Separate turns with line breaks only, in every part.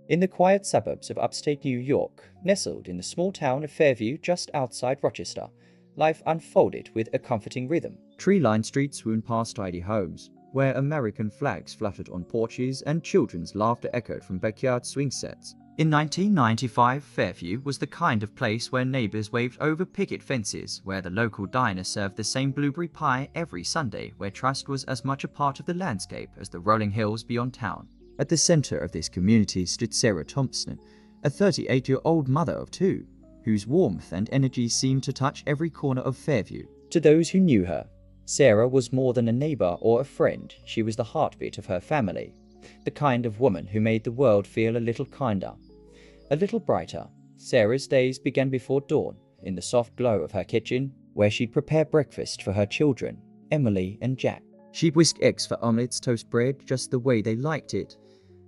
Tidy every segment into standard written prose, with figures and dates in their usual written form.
In the quiet suburbs of upstate New York, nestled in the small town of Fairview just outside Rochester, life unfolded with a comforting rhythm. Tree-lined streets swooned past tidy homes, where American flags fluttered on porches and children's laughter echoed from backyard swing sets. In 1995, Fairview was the kind of place where neighbors waved over picket fences, where the local diner served the same blueberry pie every Sunday, where trust was as much a part of the landscape as the rolling hills beyond town. At the center of this community stood Sarah Thompson, a 38-year-old mother of two, whose warmth and energy seemed to touch every corner of Fairview. To those who knew her, Sarah was more than a neighbor or a friend. She was the heartbeat of her family, the kind of woman who made the world feel a little kinder, a little brighter. Sarah's days began before dawn, in the soft glow of her kitchen, where she'd prepare breakfast for her children, Emily and Jack. She'd whisk eggs for omelets, toast bread just the way they liked it,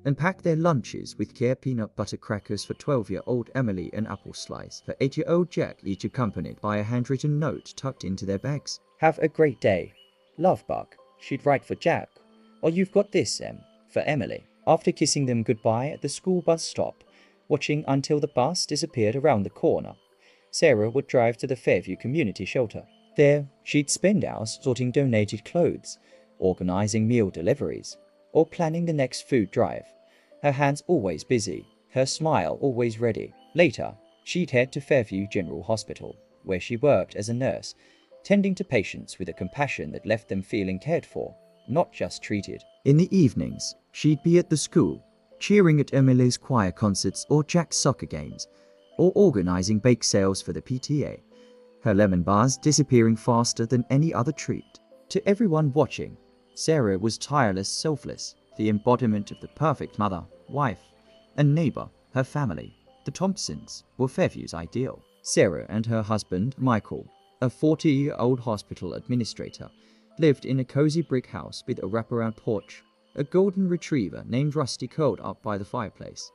and pack their lunches with care peanut butter crackers for 12-year-old Emily and apple slice for 8-year-old Jack, each accompanied by a handwritten note tucked into their bags. "Have a great day. Love, Buck," she'd write for Jack, or "You've got this, Em," for Emily. After kissing them goodbye at the school bus stop, watching until the bus disappeared around the corner, Sarah would drive to the Fairview Community Shelter. There, she'd spend hours sorting donated clothes, organizing meal deliveries, or planning the next food drive. Her hands always busy, her smile always ready. Later, she'd head to Fairview General Hospital, where she worked as a nurse, tending to patients with a compassion that left them feeling cared for, not just treated. In the evenings, she'd be at the school, cheering at Emily's choir concerts or Jack's soccer games, or organizing bake sales for the PTA, her lemon bars disappearing faster than any other treat. To everyone watching, Sarah was tireless, selfless, the embodiment of the perfect mother, wife, and neighbor. Her family, the Thompsons, were Fairview's ideal. Sarah and her husband, Michael, a 40-year-old hospital administrator, lived in a cozy brick house with a wraparound porch, a golden retriever named Rusty curled up by the fireplace,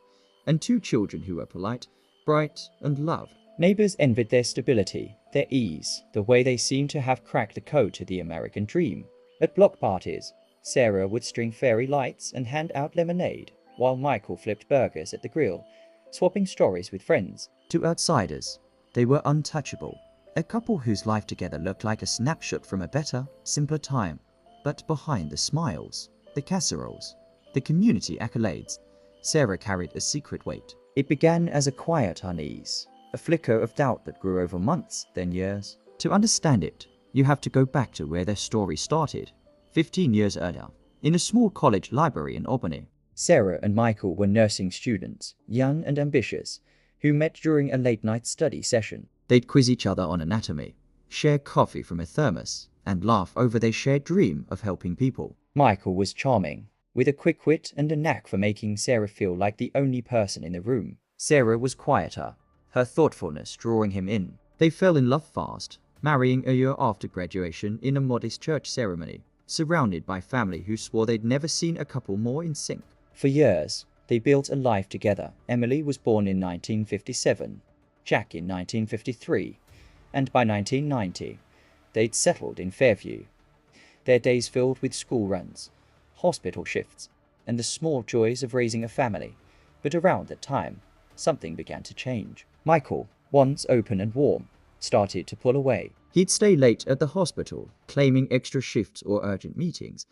and two children who were polite, bright, and loved. Neighbors envied their stability, their ease, the way they seemed to have cracked the code to the American dream. At block parties, Sarah would string fairy lights and hand out lemonade, while Michael flipped burgers at the grill, swapping stories with friends. To outsiders, they were untouchable, a couple whose life together looked like a snapshot from a better, simpler time. But behind the smiles, the casseroles, the community accolades, Sarah carried a secret weight. It began as a quiet unease, a flicker of doubt that grew over months, then years. To understand it, you have to go back to where their story started, 15 years earlier, in a small college library in Albany. Sarah and Michael were nursing students, young and ambitious, who met during a late-night study session. They'd quiz each other on anatomy, share coffee from a thermos, and laugh over their shared dream of helping people. Michael was charming, with a quick wit and a knack for making Sarah feel like the only person in the room. Sarah was quieter, her thoughtfulness drawing him in. They fell in love fast, marrying a year after graduation in a modest church ceremony, surrounded by family who swore they'd never seen a couple more in sync. For years, they built a life together. Emily was born in 1957, Jack in 1953, and by 1990, they'd settled in Fairview. Their days filled with school runs, hospital shifts, and the small joys of raising a family. But around that time, something began to change. Michael, once open and warm, started to pull away. He'd stay late at the hospital, claiming extra shifts or urgent meetings,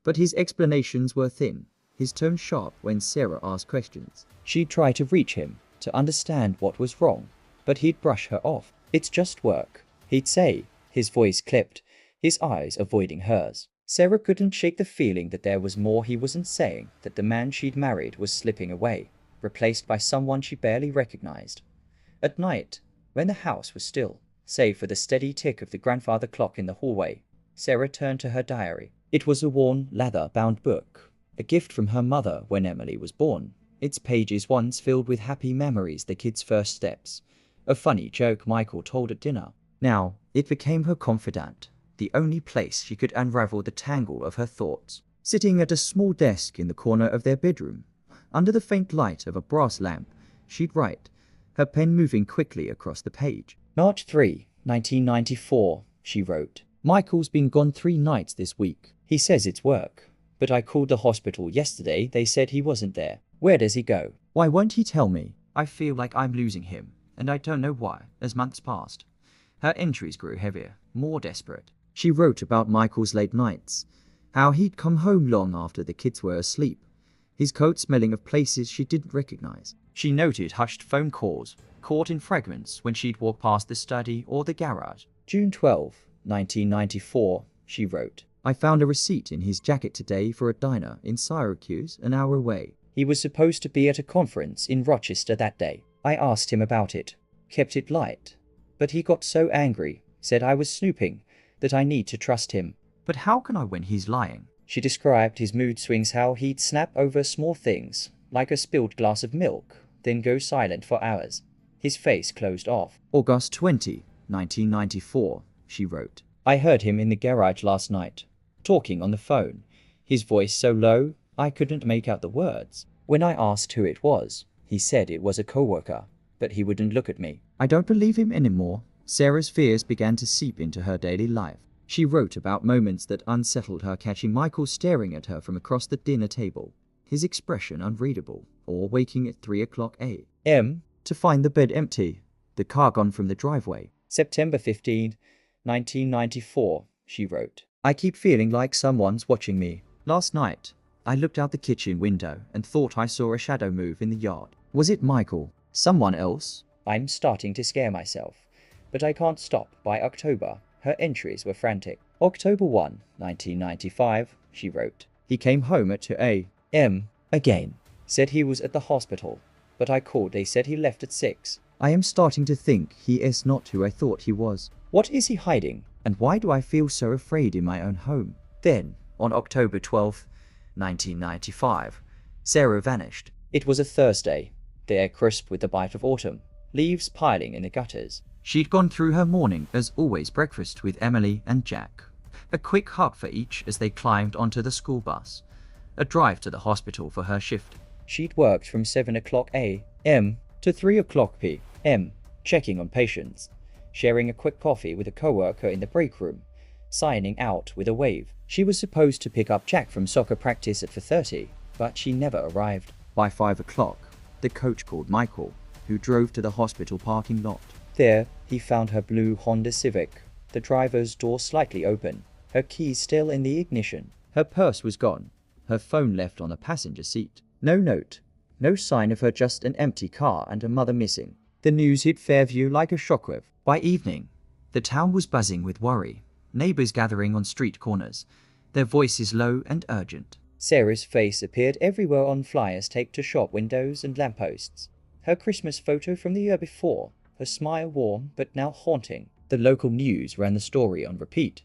but his explanations were thin, his tone sharp when Sarah asked questions. She'd try to reach him, to understand what was wrong, but he'd brush her off. "It's just work," he'd say, his voice clipped, his eyes avoiding hers. Sarah couldn't shake the feeling that there was more he wasn't saying, that the man she'd married was slipping away, replaced by someone she barely recognized. At night, when the house was still, save for the steady tick of the grandfather clock in the hallway, Sarah turned to her diary. It was a worn, leather-bound book, a gift from her mother when Emily was born. Its pages once filled with happy memories, the kids' first steps, a funny joke Michael told at dinner. Now, it became her confidant, the only place she could unravel the tangle of her thoughts. Sitting at a small desk in the corner of their bedroom, under the faint light of a brass lamp, she'd write, her pen moving quickly across the page. "March 3, 1994, she wrote. "Michael's been gone 3 nights this week. He says it's work, but I called the hospital yesterday. They said he wasn't there. Where does he go? Why won't he tell me? I feel like I'm losing him, and I don't know why, as months passed. Her entries grew heavier, more desperate. She wrote about Michael's late nights, how he'd come home long after the kids were asleep, his coat smelling of places she didn't recognize. She noted hushed phone calls, caught in fragments when she'd walk past the study or the garage. June 12, 1994, she wrote, I found a receipt in his jacket today for a diner in Syracuse, an hour away. He was supposed to be at a conference in Rochester that day. I asked him about it, kept it light. But he got so angry, said I was snooping, that I need to trust him. But how can I when he's lying? She described his mood swings, how he'd snap over small things, like a spilled glass of milk, then go silent for hours. His face closed off. August 20, 1994, she wrote. I heard him in the garage last night, talking on the phone, his voice so low I couldn't make out the words. When I asked who it was, he said it was a coworker, but he wouldn't look at me. I don't believe him anymore. Sarah's fears began to seep into her daily life. She wrote about moments that unsettled her, catching Michael staring at her from across the dinner table, his expression unreadable, or waking at 3 o'clock a.m. to find the bed empty, the car gone from the driveway. September 15, 1994, she wrote. I keep feeling like someone's watching me. Last night, I looked out the kitchen window and thought I saw a shadow move in the yard. Was it Michael? Someone else? I'm starting to scare myself, but I can't stop. By October, her entries were frantic. October 1, 1995, she wrote. He came home at 2 a.m. again. Said he was at the hospital, but I called. They said he left at 6. I am starting to think he is not who I thought he was. What is he hiding? And why do I feel so afraid in my own home? Then, on October 12, 1995, Sarah vanished. It was a Thursday, the air crisp with the bite of autumn, leaves piling in the gutters. She'd gone through her morning, as always, breakfast with Emily and Jack. A quick hug for each as they climbed onto the school bus. A drive to the hospital for her shift. She'd worked from 7 o'clock a.m. to 3 o'clock p.m., checking on patients, sharing a quick coffee with a coworker in the break room, signing out with a wave. She was supposed to pick up Jack from soccer practice at 4:30, but she never arrived. By 5 o'clock, the coach called Michael, who drove to the hospital parking lot. There, he found her blue Honda Civic, the driver's door slightly open, her keys still in the ignition. Her purse was gone, her phone left on the passenger seat. No note, no sign of her, just an empty car and her mother missing. The news hit Fairview like a shockwave. By evening, the town was buzzing with worry, neighbors gathering on street corners, their voices low and urgent. Sarah's face appeared everywhere on flyers taped to shop windows and lampposts. Her Christmas photo from the year before, her smile warm but now haunting. The local news ran the story on repeat,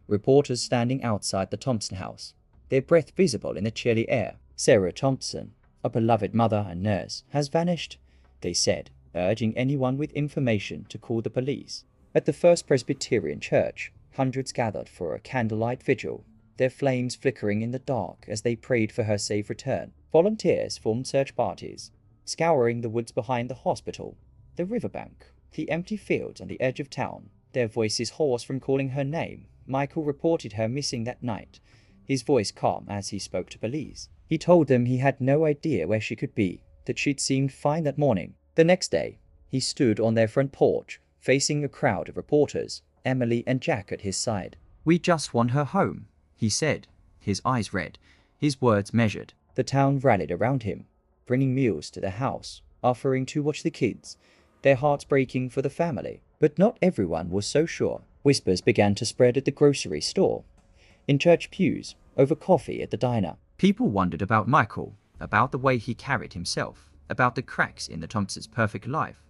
reporters standing outside the Thompson house, their breath visible in the chilly air. Sarah Thompson, a beloved mother and nurse, has vanished, they said, urging anyone with information to call the police. At the First Presbyterian Church, hundreds gathered for a candlelight vigil, their flames flickering in the dark as they prayed for her safe return. Volunteers formed search parties, scouring the woods behind the hospital, the riverbank, the empty fields on the edge of town, their voices hoarse from calling her name. Michael reported her missing that night, his voice calm as he spoke to police. He told them he had no idea where she could be, that she'd seemed fine that morning. The next day, he stood on their front porch, facing a crowd of reporters, Emily and Jack at his side. We just want her home, he said, his eyes red, his words measured. The town rallied around him, bringing meals to the house, offering to watch the kids, their hearts breaking for the family. But not everyone was so sure. Whispers began to spread at the grocery store, in church pews, over coffee at the diner. People wondered about Michael, about the way he carried himself, about the cracks in the Thompsons' perfect life.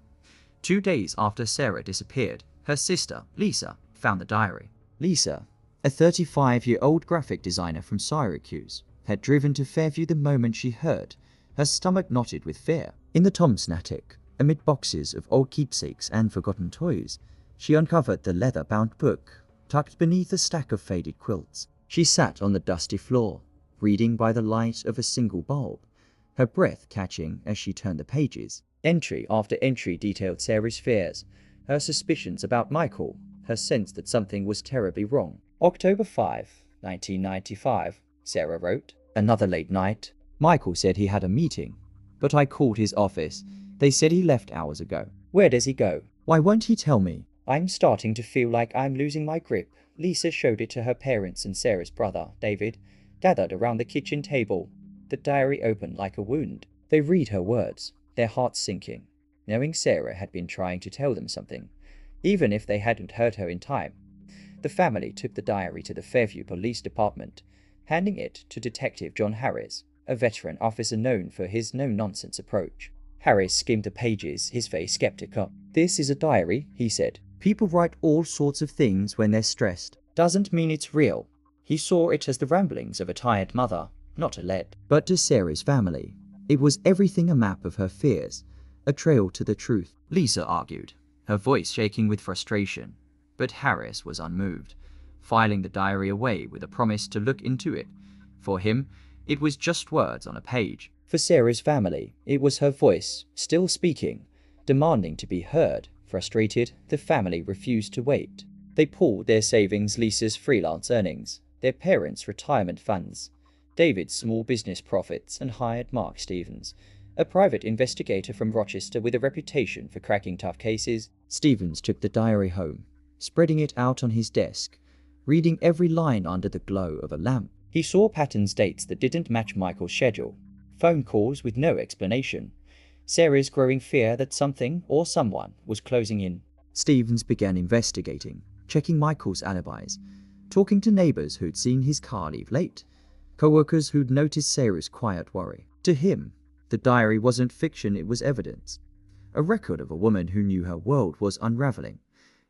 2 days after Sarah disappeared, her sister, Lisa, found the diary. Lisa, a 35-year-old graphic designer from Syracuse, had driven to Fairview the moment she heard, her stomach knotted with fear. In the Thompson attic, amid boxes of old keepsakes and forgotten toys, she uncovered the leather-bound book, tucked beneath a stack of faded quilts. She sat on the dusty floor, reading by the light of a single bulb, her breath catching as she turned the pages. Entry after entry detailed Sarah's fears, her suspicions about Michael, her sense that something was terribly wrong. October 5, 1995, Sarah wrote. Another late night. Michael said he had a meeting, but I called his office. They said he left hours ago. Where does he go? Why won't he tell me? I'm starting to feel like I'm losing my grip. Lisa showed it to her parents and Sarah's brother, David, gathered around the kitchen table. The diary opened like a wound. They read her words, their hearts sinking, knowing Sarah had been trying to tell them something, even if they hadn't heard her in time. The family took the diary to the Fairview Police Department, handing it to Detective John Harris, a veteran officer known for his no-nonsense approach. Harris skimmed the pages, his face skeptical. This is a diary, he said. People write all sorts of things when they're stressed. Doesn't mean it's real. He saw it as the ramblings of a tired mother, not a lead. But to Sarah's family, it was everything: a map of her fears, a trail to the truth. Lisa argued, her voice shaking with frustration. But Harris was unmoved, filing the diary away with a promise to look into it. For him, it was just words on a page. For Sarah's family, it was her voice, still speaking, demanding to be heard. Frustrated, the family refused to wait. They pooled their savings, Lisa's freelance earnings, their parents' retirement funds, David's small business profits, and hired Mark Stevens, a private investigator from Rochester with a reputation for cracking tough cases. Stevens took the diary home, spreading it out on his desk, reading every line under the glow of a lamp. He saw patterns, dates that didn't match Michael's schedule, phone calls with no explanation, Sarah's growing fear that something or someone was closing in. Stevens began investigating, checking Michael's alibis, talking to neighbors who'd seen his car leave late, co-workers who'd noticed Sarah's quiet worry. To him, the diary wasn't fiction, it was evidence. A record of a woman who knew her world was unraveling,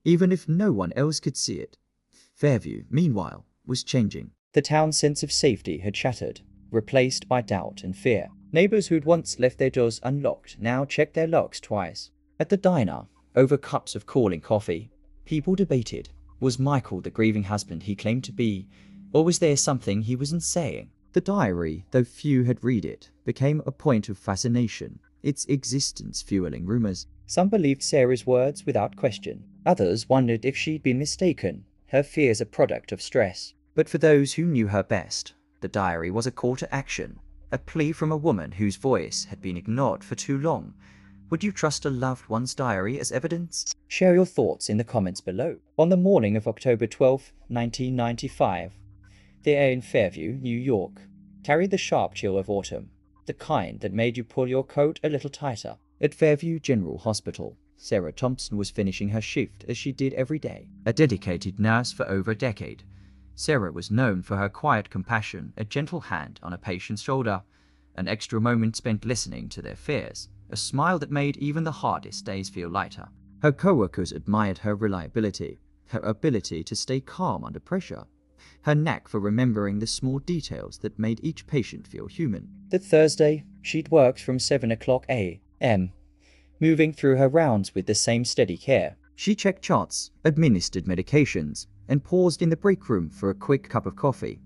even if no one else could see it. Fairview, meanwhile, was changing. The town's sense of safety had shattered, replaced by doubt and fear. Neighbors who'd once left their doors unlocked now checked their locks twice. At the diner, over cups of cooling coffee, people debated, was Michael the grieving husband he claimed to be, or was there something he wasn't saying? The diary, though few had read it, became a point of fascination, its existence fueling rumors. Some believed Sarah's words without question. Others wondered if she'd been mistaken, her fears a product of stress. But for those who knew her best, the diary was a call to action, a plea from a woman whose voice had been ignored for too long. Would you trust a loved one's diary as evidence? Share your thoughts in the comments below. On the morning of October 12, 1995, the air in Fairview, New York, carried the sharp chill of autumn, the kind that made you pull your coat a little tighter. At Fairview General Hospital, Sarah Thompson was finishing her shift as she did every day. A dedicated nurse for over a decade, Sarah was known for her quiet compassion, a gentle hand on a patient's shoulder, an extra moment spent listening to their fears, a smile that made even the hardest days feel lighter. Her co-workers admired her reliability, her ability to stay calm under pressure, her knack for remembering the small details that made each patient feel human. That Thursday, she'd worked from 7 o'clock a.m., moving through her rounds with the same steady care. She checked charts, administered medications, and paused in the break room for a quick cup of coffee,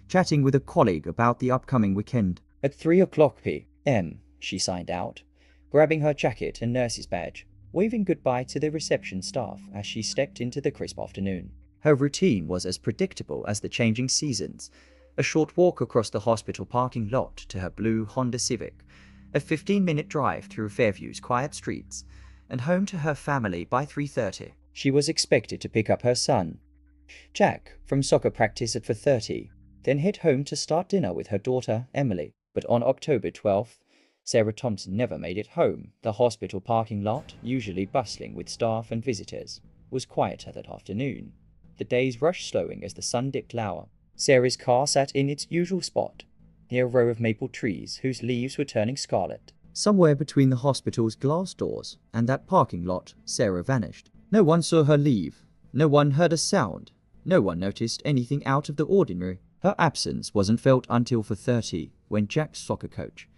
chatting with a colleague about the upcoming weekend. At 3 o'clock p.m., she signed out, grabbing her jacket and nurse's badge, waving goodbye to the reception staff as she stepped into the crisp afternoon. Her routine was as predictable as the changing seasons: a short walk across the hospital parking lot to her blue Honda Civic, a 15-minute drive through Fairview's quiet streets, and home to her family by 3:30. She was expected to pick up her son, Jack, from soccer practice at 4:30, then head home to start dinner with her daughter, Emily. But on October 12th, Sarah Thompson never made it home. The hospital parking lot, usually bustling with staff and visitors, was quieter that afternoon, the day's rush slowing as the sun dipped lower. Sarah's car sat in its usual spot, near a row of maple trees whose leaves were turning scarlet. Somewhere between the hospital's glass doors and that parking lot, Sarah vanished. No one saw her leave. No one heard a sound. No one noticed anything out of the ordinary. Her absence wasn't felt until 4:30, when Jack's soccer coach,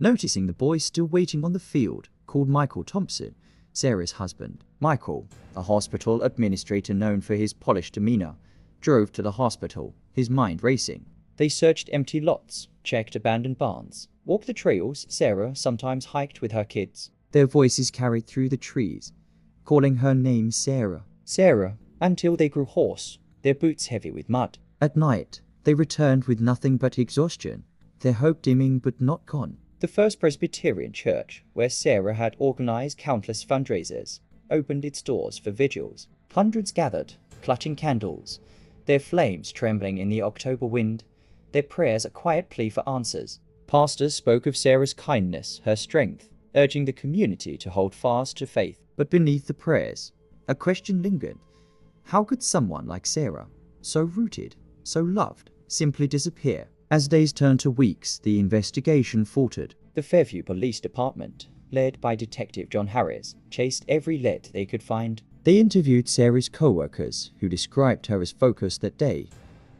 noticing the boy still waiting on the field, called Michael Thompson, Sarah's husband. Michael, a hospital administrator known for his polished demeanor, drove to the hospital, his mind racing. They searched empty lots, checked abandoned barns, walked the trails Sarah sometimes hiked with her kids. Their voices carried through the trees, calling her name Sarah, Sarah, until they grew hoarse, their boots heavy with mud. At night, they returned with nothing but exhaustion, their hope dimming but not gone. The First Presbyterian Church, where Sarah had organized countless fundraisers, opened its doors for vigils. Hundreds gathered, clutching candles, their flames trembling in the October wind, their prayers a quiet plea for answers. Pastors spoke of Sarah's kindness, her strength, urging the community to hold fast to faith. But beneath the prayers, a question lingered. How could someone like Sarah, so rooted, so loved, simply disappear? As days turned to weeks, the investigation faltered. The Fairview Police Department, led by Detective John Harris, chased every lead they could find. They interviewed Sarah's co-workers, who described her as focused that day,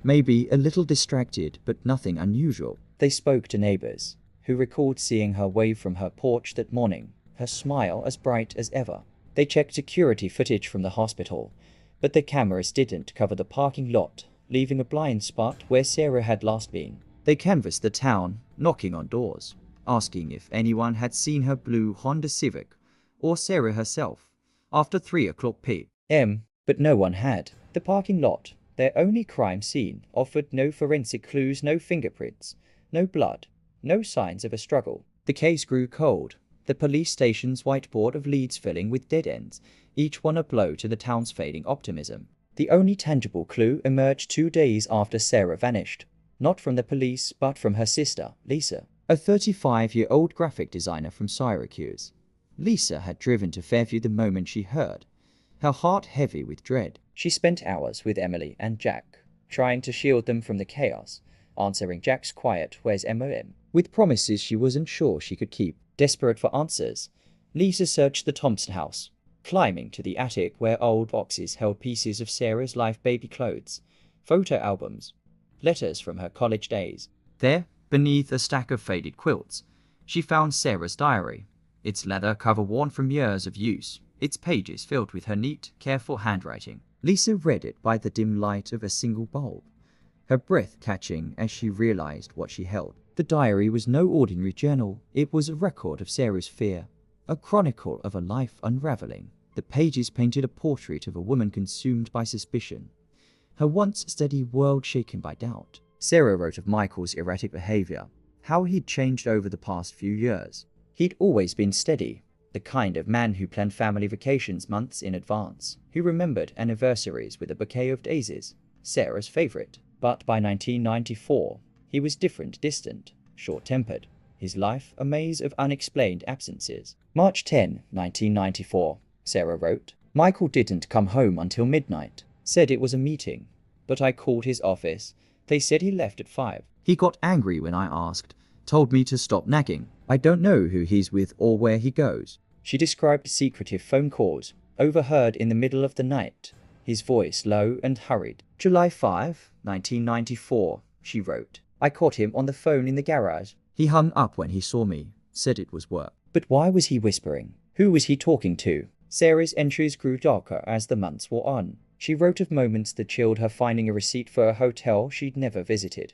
maybe a little distracted, but nothing unusual. They spoke to neighbors, who recalled seeing her wave from her porch that morning, her smile as bright as ever. They checked security footage from the hospital, but the cameras didn't cover the parking lot, leaving a blind spot where Sarah had last been. They canvassed the town, knocking on doors, asking if anyone had seen her blue Honda Civic or Sarah herself after 3 o'clock p.m., but no one had. The parking lot, their only crime scene, offered no forensic clues, no fingerprints, no blood, no signs of a struggle. The case grew cold, the police station's whiteboard of leads filling with dead ends, each one a blow to the town's fading optimism. The only tangible clue emerged 2 days after Sarah vanished, not from the police but from her sister, Lisa, a 35-year-old graphic designer from Syracuse. Lisa had driven to Fairview the moment she heard, her heart heavy with dread. She spent hours with Emily and Jack, trying to shield them from the chaos, answering Jack's quiet "Where's MOM?" with promises she wasn't sure she could keep. Desperate for answers, Lisa searched the Thompson house, climbing to the attic where old boxes held pieces of Sarah's life baby clothes, photo albums, letters from her college days. There, beneath a stack of faded quilts, she found Sarah's diary, its leather cover worn from years of use, its pages filled with her neat, careful handwriting. Lisa read it by the dim light of a single bulb, her breath catching as she realized what she held. The diary was no ordinary journal. It was a record of Sarah's fear, a chronicle of a life unraveling. The pages painted a portrait of a woman consumed by suspicion, her once steady world shaken by doubt. Sarah wrote of Michael's erratic behavior, how he'd changed over the past few years. He'd always been steady, the kind of man who planned family vacations months in advance, who remembered anniversaries with a bouquet of daisies, Sarah's favorite. But by 1994, he was different, distant, short-tempered, his life a maze of unexplained absences. March 10, 1994, Sarah wrote, Michael didn't come home until midnight, said it was a meeting, but I called his office. They said he left at 5. He got angry when I asked, told me to stop nagging. I don't know who he's with or where he goes. She described secretive phone calls, overheard in the middle of the night, his voice low and hurried. July 5, 1994, she wrote, I caught him on the phone in the garage. He hung up when he saw me, said it was work. But why was he whispering? Who was he talking to? Sarah's entries grew darker as the months wore on. She wrote of moments that chilled her, finding a receipt for a hotel she'd never visited,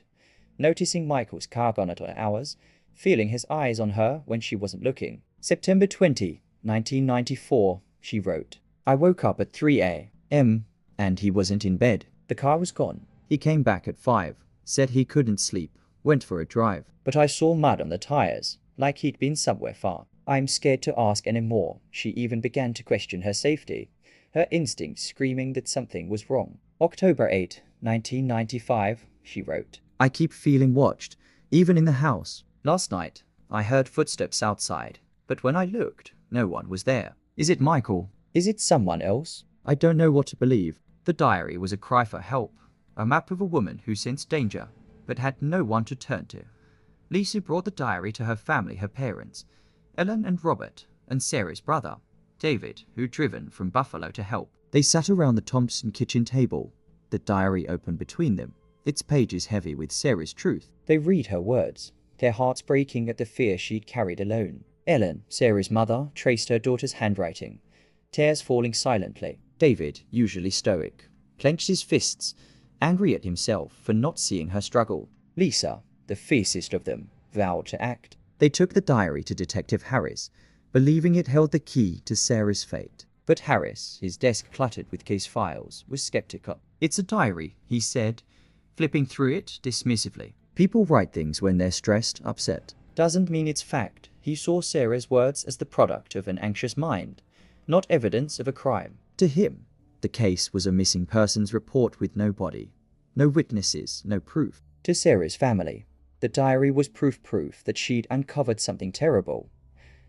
noticing Michael's car gone at hours, feeling his eyes on her when she wasn't looking. September 20, 1994, she wrote, I woke up at 3 a.m. and he wasn't in bed. The car was gone. He came back at 5, said he couldn't sleep, went for a drive. But I saw mud on the tires, like he'd been somewhere far. I'm scared to ask any more. She even began to question her safety, her instincts screaming that something was wrong. October 8, 1995, she wrote, I keep feeling watched, even in the house. Last night, I heard footsteps outside, but when I looked, no one was there. Is it Michael? Is it someone else? I don't know what to believe. The diary was a cry for help, a map of a woman who sensed danger, but had no one to turn to. Lisa brought the diary to her family, her parents, Ellen and Robert, and Sarah's brother, David, who'd driven from Buffalo to help. They sat around the Thompson kitchen table, the diary open between them, its pages heavy with Sarah's truth. They read her words, their hearts breaking at the fear she'd carried alone. Ellen, Sarah's mother, traced her daughter's handwriting, tears falling silently. David, usually stoic, clenched his fists, angry at himself for not seeing her struggle. Lisa, the fiercest of them, vowed to act. They took the diary to Detective Harris, believing it held the key to Sarah's fate. But Harris, his desk cluttered with case files, was skeptical. It's a diary, he said, flipping through it dismissively. People write things when they're stressed, upset. doesn't mean it's fact. He saw Sarah's words as the product of an anxious mind, not evidence of a crime. To him, the case was a missing persons report with no body, no witnesses, no proof. To Sarah's family, the diary was proof that she'd uncovered something terrible,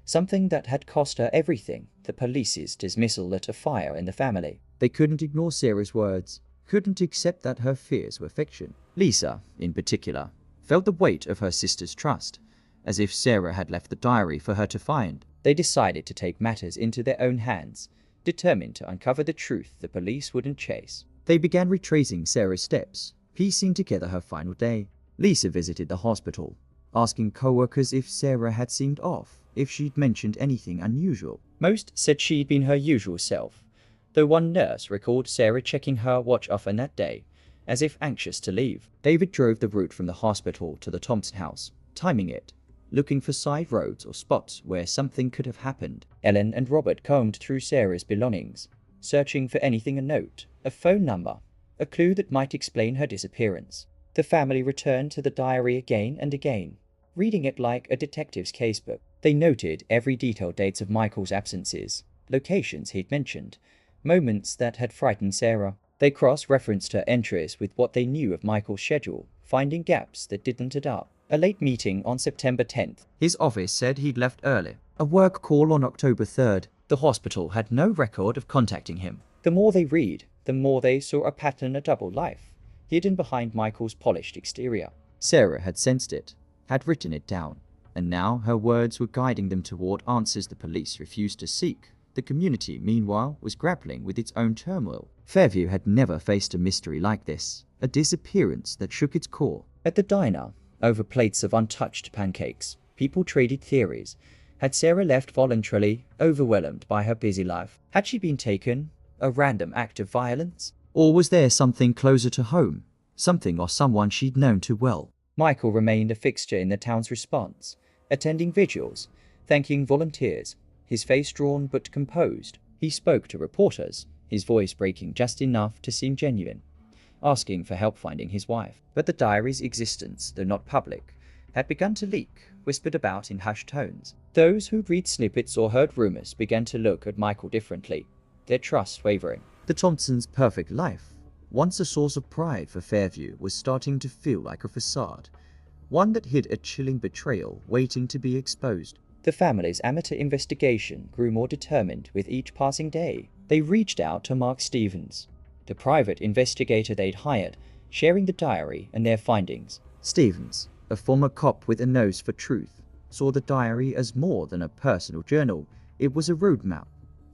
something that had cost her everything. The police's dismissal lit a fire in the family. They couldn't ignore Sarah's words, couldn't accept that her fears were fiction. Lisa, in particular, felt the weight of her sister's trust, as if Sarah had left the diary for her to find. They decided to take matters into their own hands, determined to uncover the truth the police wouldn't chase. They began retracing Sarah's steps, piecing together her final day. Lisa visited the hospital, asking co-workers if Sarah had seemed off, if she'd mentioned anything unusual. Most said she'd been her usual self, though one nurse recalled Sarah checking her watch often that day, as if anxious to leave. David drove the route from the hospital to the Thompson house, timing it, looking for side roads or spots where something could have happened. Ellen and Robert combed through Sarah's belongings, searching for anything of note, a phone number, a clue that might explain her disappearance. The family returned to the diary again and again, reading it like a detective's casebook. They noted every detail, dates of Michael's absences, locations he'd mentioned, moments that had frightened Sarah. They cross-referenced her entries with what they knew of Michael's schedule, finding gaps that didn't add up. A late meeting on September 10th. His office said he'd left early. A work call on October 3rd. The hospital had no record of contacting him. The more they read, the more they saw a pattern, a double life, hidden behind Michael's polished exterior. Sarah had sensed it, had written it down, and now her words were guiding them toward answers the police refused to seek. The community, meanwhile, was grappling with its own turmoil. Fairview had never faced a mystery like this, a disappearance that shook its core. At the diner, over plates of untouched pancakes, people traded theories. Had Sarah left voluntarily, overwhelmed by her busy life? Had she been taken? A random act of violence? Or was there something closer to home? Something or someone she'd known too well? Michael remained a fixture in the town's response, attending vigils, thanking volunteers, his face drawn but composed. He spoke to reporters, his voice breaking just enough to seem genuine, asking for help finding his wife. But the diary's existence, though not public, had begun to leak, whispered about in hushed tones. Those who'd read snippets or heard rumors began to look at Michael differently, their trust wavering. The Thompsons' perfect life, once a source of pride for Fairview, was starting to feel like a facade, one that hid a chilling betrayal waiting to be exposed. The family's amateur investigation grew more determined with each passing day. They reached out to Mark Stevens, the private investigator they'd hired, sharing the diary and their findings. Stevens, a former cop with a nose for truth, saw the diary as more than a personal journal. It was a roadmap,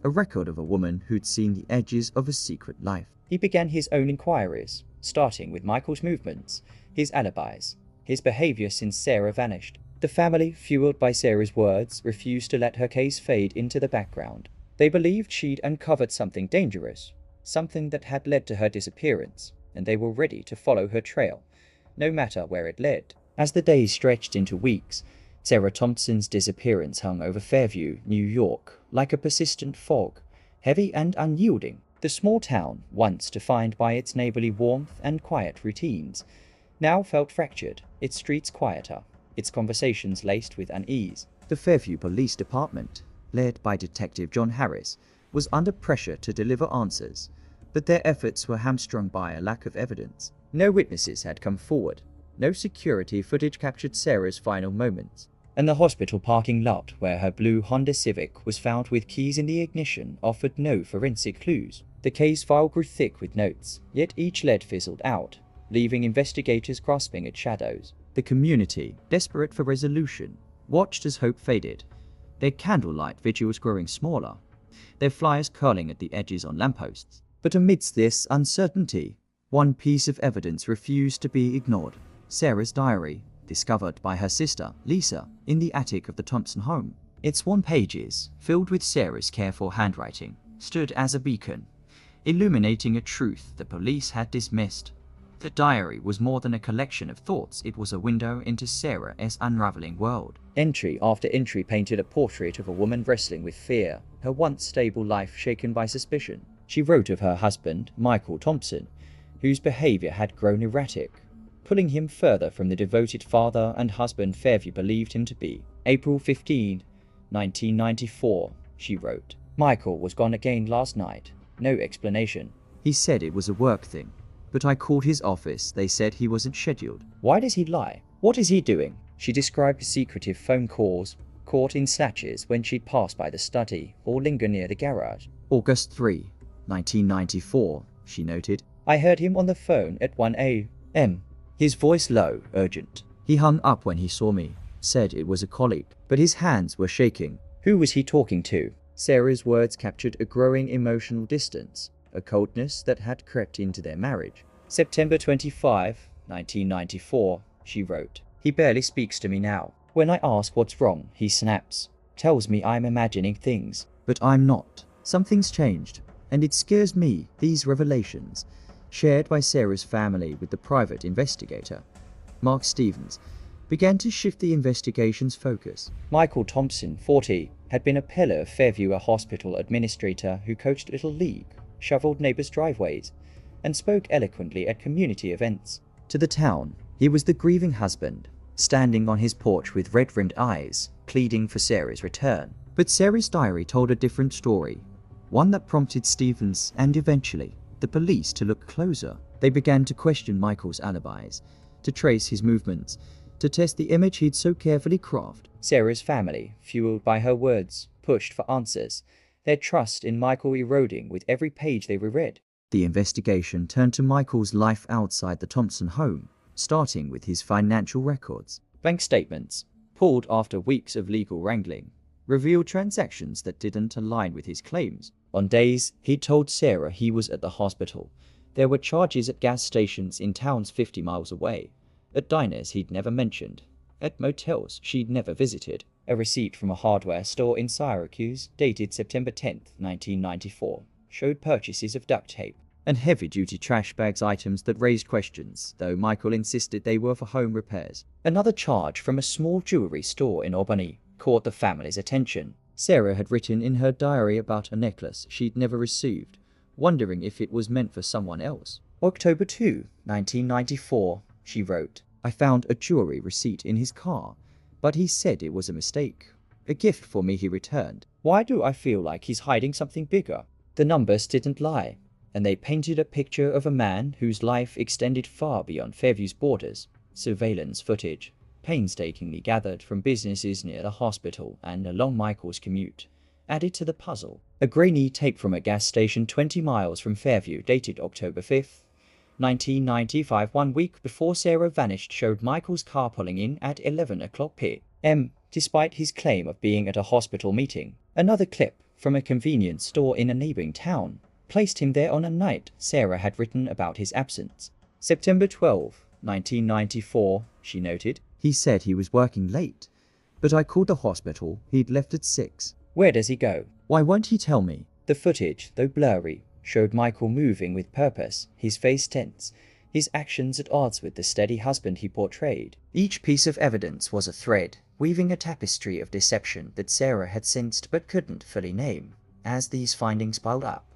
a record of a woman who'd seen the edges of a secret life. He began his own inquiries, starting with Michael's movements, his alibis, his behavior since Sarah vanished. The family, fueled by Sarah's words, refused to let her case fade into the background. They believed she'd uncovered something dangerous, something that had led to her disappearance, and they were ready to follow her trail, no matter where it led. As the days stretched into weeks, Sarah Thompson's disappearance hung over Fairview, New York, like a persistent fog, heavy and unyielding. The small town, once defined by its neighborly warmth and quiet routines, now felt fractured, its streets quieter, its conversations laced with unease. The Fairview Police Department, led by Detective John Harris, was under pressure to deliver answers, but their efforts were hamstrung by a lack of evidence. No witnesses had come forward, no security footage captured Sarah's final moments, and the hospital parking lot where her blue Honda Civic was found with keys in the ignition offered no forensic clues. The case file grew thick with notes, yet each lead fizzled out, leaving investigators grasping at shadows. The community, desperate for resolution, watched as hope faded, their candlelight vigils growing smaller, their flyers curling at the edges on lampposts. But amidst this uncertainty, one piece of evidence refused to be ignored. Sarah's diary, discovered by her sister, Lisa, in the attic of the Thompson home. Its worn pages, filled with Sarah's careful handwriting, stood as a beacon, illuminating a truth the police had dismissed. The diary was more than a collection of thoughts, it was a window into Sarah's unraveling world. Entry after entry painted a portrait of a woman wrestling with fear, her once stable life shaken by suspicion. She wrote of her husband, Michael Thompson, whose behavior had grown erratic, pulling him further from the devoted father and husband Fairview believed him to be. April 15, 1994, she wrote. Michael was gone again last night. No explanation. He said it was a work thing, but I called his office. They said he wasn't scheduled. Why does he lie? What is he doing? She described secretive phone calls, caught in snatches when she'd pass by the study or linger near the garage. August 3, 1994, she noted. I heard him on the phone at 1 a.m. His voice low, urgent. He hung up when he saw me, said it was a colleague, but his hands were shaking. Who was he talking to? Sarah's words captured a growing emotional distance, a coldness that had crept into their marriage. September 25, 1994, she wrote. He barely speaks to me now. When I ask what's wrong, he snaps. Tells me I'm imagining things. But I'm not. Something's changed, and it scares me, these revelations, shared by Sarah's family with the private investigator, Mark Stevens, began to shift the investigation's focus. Michael Thompson, 40, had been a pillar of Fairview, a hospital administrator who coached Little League, shoveled neighbors' driveways, and spoke eloquently at community events. To the town, he was the grieving husband, standing on his porch with red-rimmed eyes, pleading for Sarah's return. But Sarah's diary told a different story, one that prompted Stevens and eventually the police to look closer. They began to question Michael's alibis, to trace his movements, to test the image he'd so carefully crafted. Sarah's family, fueled by her words, pushed for answers, their trust in Michael eroding with every page they reread. The investigation turned to Michael's life outside the Thompson home, starting with his financial records. Bank statements, pulled after weeks of legal wrangling, revealed transactions that didn't align with his claims. On days he told Sarah he was at the hospital, there were charges at gas stations in towns 50 miles away, at diners he'd never mentioned, at motels she'd never visited. A receipt from a hardware store in Syracuse, dated September 10, 1994, showed purchases of duct tape and heavy-duty trash bags, items that raised questions, though Michael insisted they were for home repairs. Another charge from a small jewelry store in Albany caught the family's attention. Sarah had written in her diary about a necklace she'd never received, wondering if it was meant for someone else. October 2, 1994, she wrote, I found a jewelry receipt in his car, but he said it was a mistake. A gift for me, he returned. Why do I feel like he's hiding something bigger? The numbers didn't lie, and they painted a picture of a man whose life extended far beyond Fairview's borders. Surveillance footage, painstakingly gathered from businesses near the hospital and along Michael's commute, added to the puzzle. A grainy tape from a gas station 20 miles from Fairview, dated October 5, 1995, 1 week before Sarah vanished, showed Michael's car pulling in at 11 o'clock p.m., despite his claim of being at a hospital meeting. Another clip from a convenience store in a neighboring town placed him there on a night Sarah had written about his absence. September 12, 1994, she noted. He said he was working late, but I called the hospital. He'd left at 6. Where does he go? Why won't he tell me? The footage, though blurry, showed Michael moving with purpose, his face tense, his actions at odds with the steady husband he portrayed. Each piece of evidence was a thread, weaving a tapestry of deception that Sarah had sensed but couldn't fully name. As these findings piled up,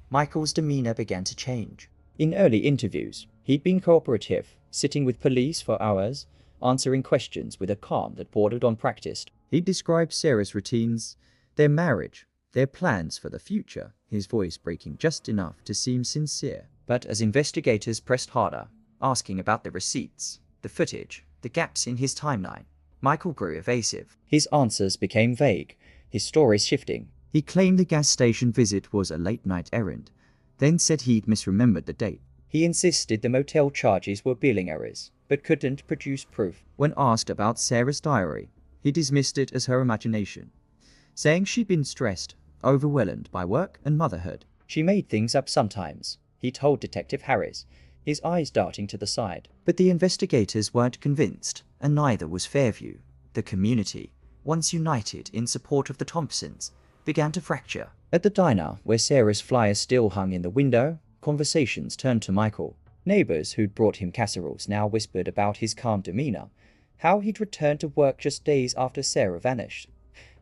Michael's demeanor began to change. In early interviews, he'd been cooperative, sitting with police for hours, answering questions with a calm that bordered on practiced. He described Sarah's routines, their marriage, their plans for the future, his voice breaking just enough to seem sincere. But as investigators pressed harder, asking about the receipts, the footage, the gaps in his timeline, Michael grew evasive. His answers became vague, his stories shifting. He claimed the gas station visit was a late-night errand, then said he'd misremembered the date. He insisted the motel charges were billing errors, but couldn't produce proof. When asked about Sarah's diary, he dismissed it as her imagination, saying she'd been stressed, overwhelmed by work and motherhood. She made things up sometimes, he told Detective Harris, his eyes darting to the side. But the investigators weren't convinced, and neither was Fairview. The community, once united in support of the Thompsons, began to fracture. At the diner, where Sarah's flyers still hung in the window, conversations turned to Michael. Neighbors who'd brought him casseroles now whispered about his calm demeanor, how he'd returned to work just days after Sarah vanished,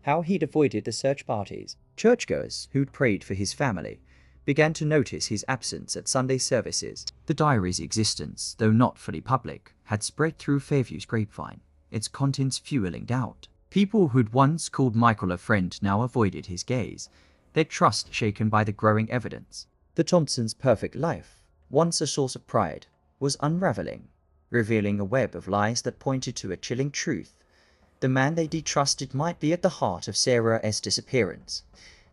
how he'd avoided the search parties. Churchgoers who'd prayed for his family began to notice his absence at Sunday services. The diary's existence, though not fully public, had spread through Fairview's grapevine, its contents fueling doubt. People who'd once called Michael a friend now avoided his gaze, their trust shaken by the growing evidence. The Thompsons' perfect life, once a source of pride, was unraveling, revealing a web of lies that pointed to a chilling truth. The man they distrusted might be at the heart of Sarah's disappearance.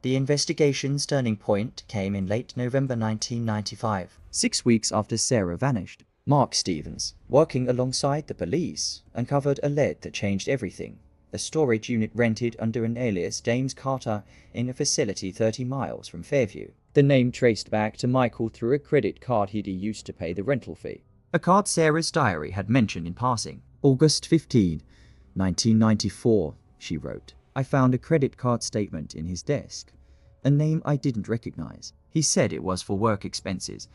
The investigation's turning point came in late November 1995. 6 weeks after Sarah vanished, Mark Stevens, working alongside the police, uncovered a lead that changed everything. A storage unit rented under an alias James Carter in a facility 30 miles from Fairview. The name traced back to Michael through a credit card he'd used to pay the rental fee. A card Sarah's diary had mentioned in passing. August 15, 1994, she wrote. I found a credit card statement in his desk. A name I didn't recognize. He said it was for work expenses.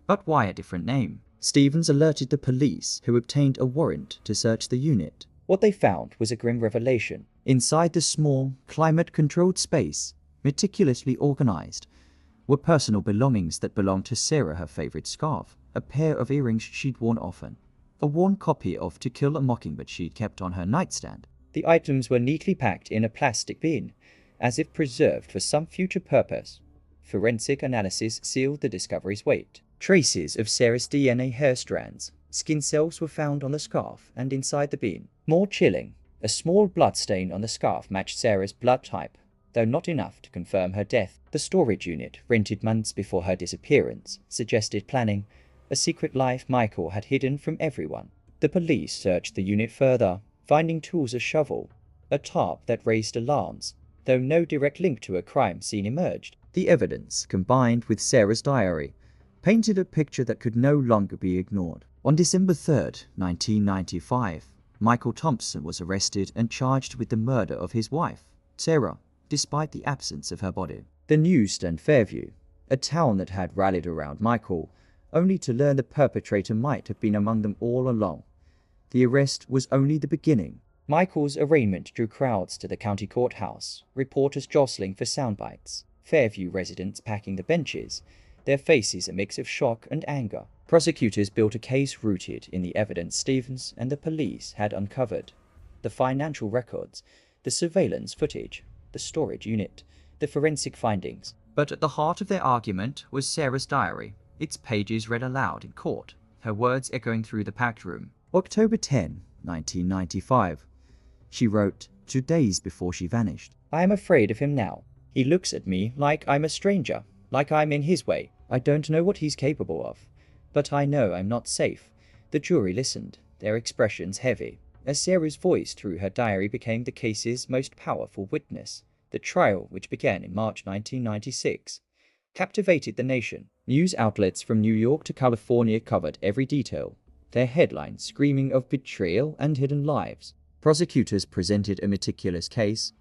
But why a different name? Stevens alerted the police, who obtained a warrant to search the unit. What they found was a grim revelation. Inside the small, climate-controlled space, meticulously organized, were personal belongings that belonged to Sarah, her favorite scarf, a pair of earrings she'd worn often, a worn copy of To Kill a Mockingbird she'd kept on her nightstand. The items were neatly packed in a plastic bin, as if preserved for some future purpose. Forensic analysis sealed the discovery's weight. Traces of Sarah's DNA hair strands, skin cells were found on the scarf and inside the bin. More chilling, a small blood stain on the scarf matched Sarah's blood type, though not enough to confirm her death. The storage unit, rented months before her disappearance, suggested planning, a secret life Michael had hidden from everyone. The police searched the unit further, finding tools, a shovel, a tarp that raised alarms, though no direct link to a crime scene emerged. The evidence, combined with Sarah's diary, painted a picture that could no longer be ignored. On December 3, 1995, Michael Thompson was arrested and charged with the murder of his wife, Sarah, despite the absence of her body. The news stunned Fairview, a town that had rallied around Michael, only to learn the perpetrator might have been among them all along. The arrest was only the beginning. Michael's arraignment drew crowds to the county courthouse, reporters jostling for soundbites, Fairview residents packing the benches, their faces a mix of shock and anger. Prosecutors built a case rooted in the evidence Stevens and the police had uncovered. The financial records, the surveillance footage, the storage unit, the forensic findings. But at the heart of their argument was Sarah's diary, its pages read aloud in court, her words echoing through the packed room. October 10, 1995. She wrote, 2 days before she vanished. I am afraid of him now. He looks at me like I'm a stranger, like I'm in his way. I don't know what he's capable of, but I know I'm not safe. The jury listened, their expressions heavy, as Sarah's voice through her diary became the case's most powerful witness. The trial, which began in March 1996, captivated the nation. News outlets from New York to California covered every detail, their headlines screaming of betrayal and hidden lives. Prosecutors presented a meticulous case,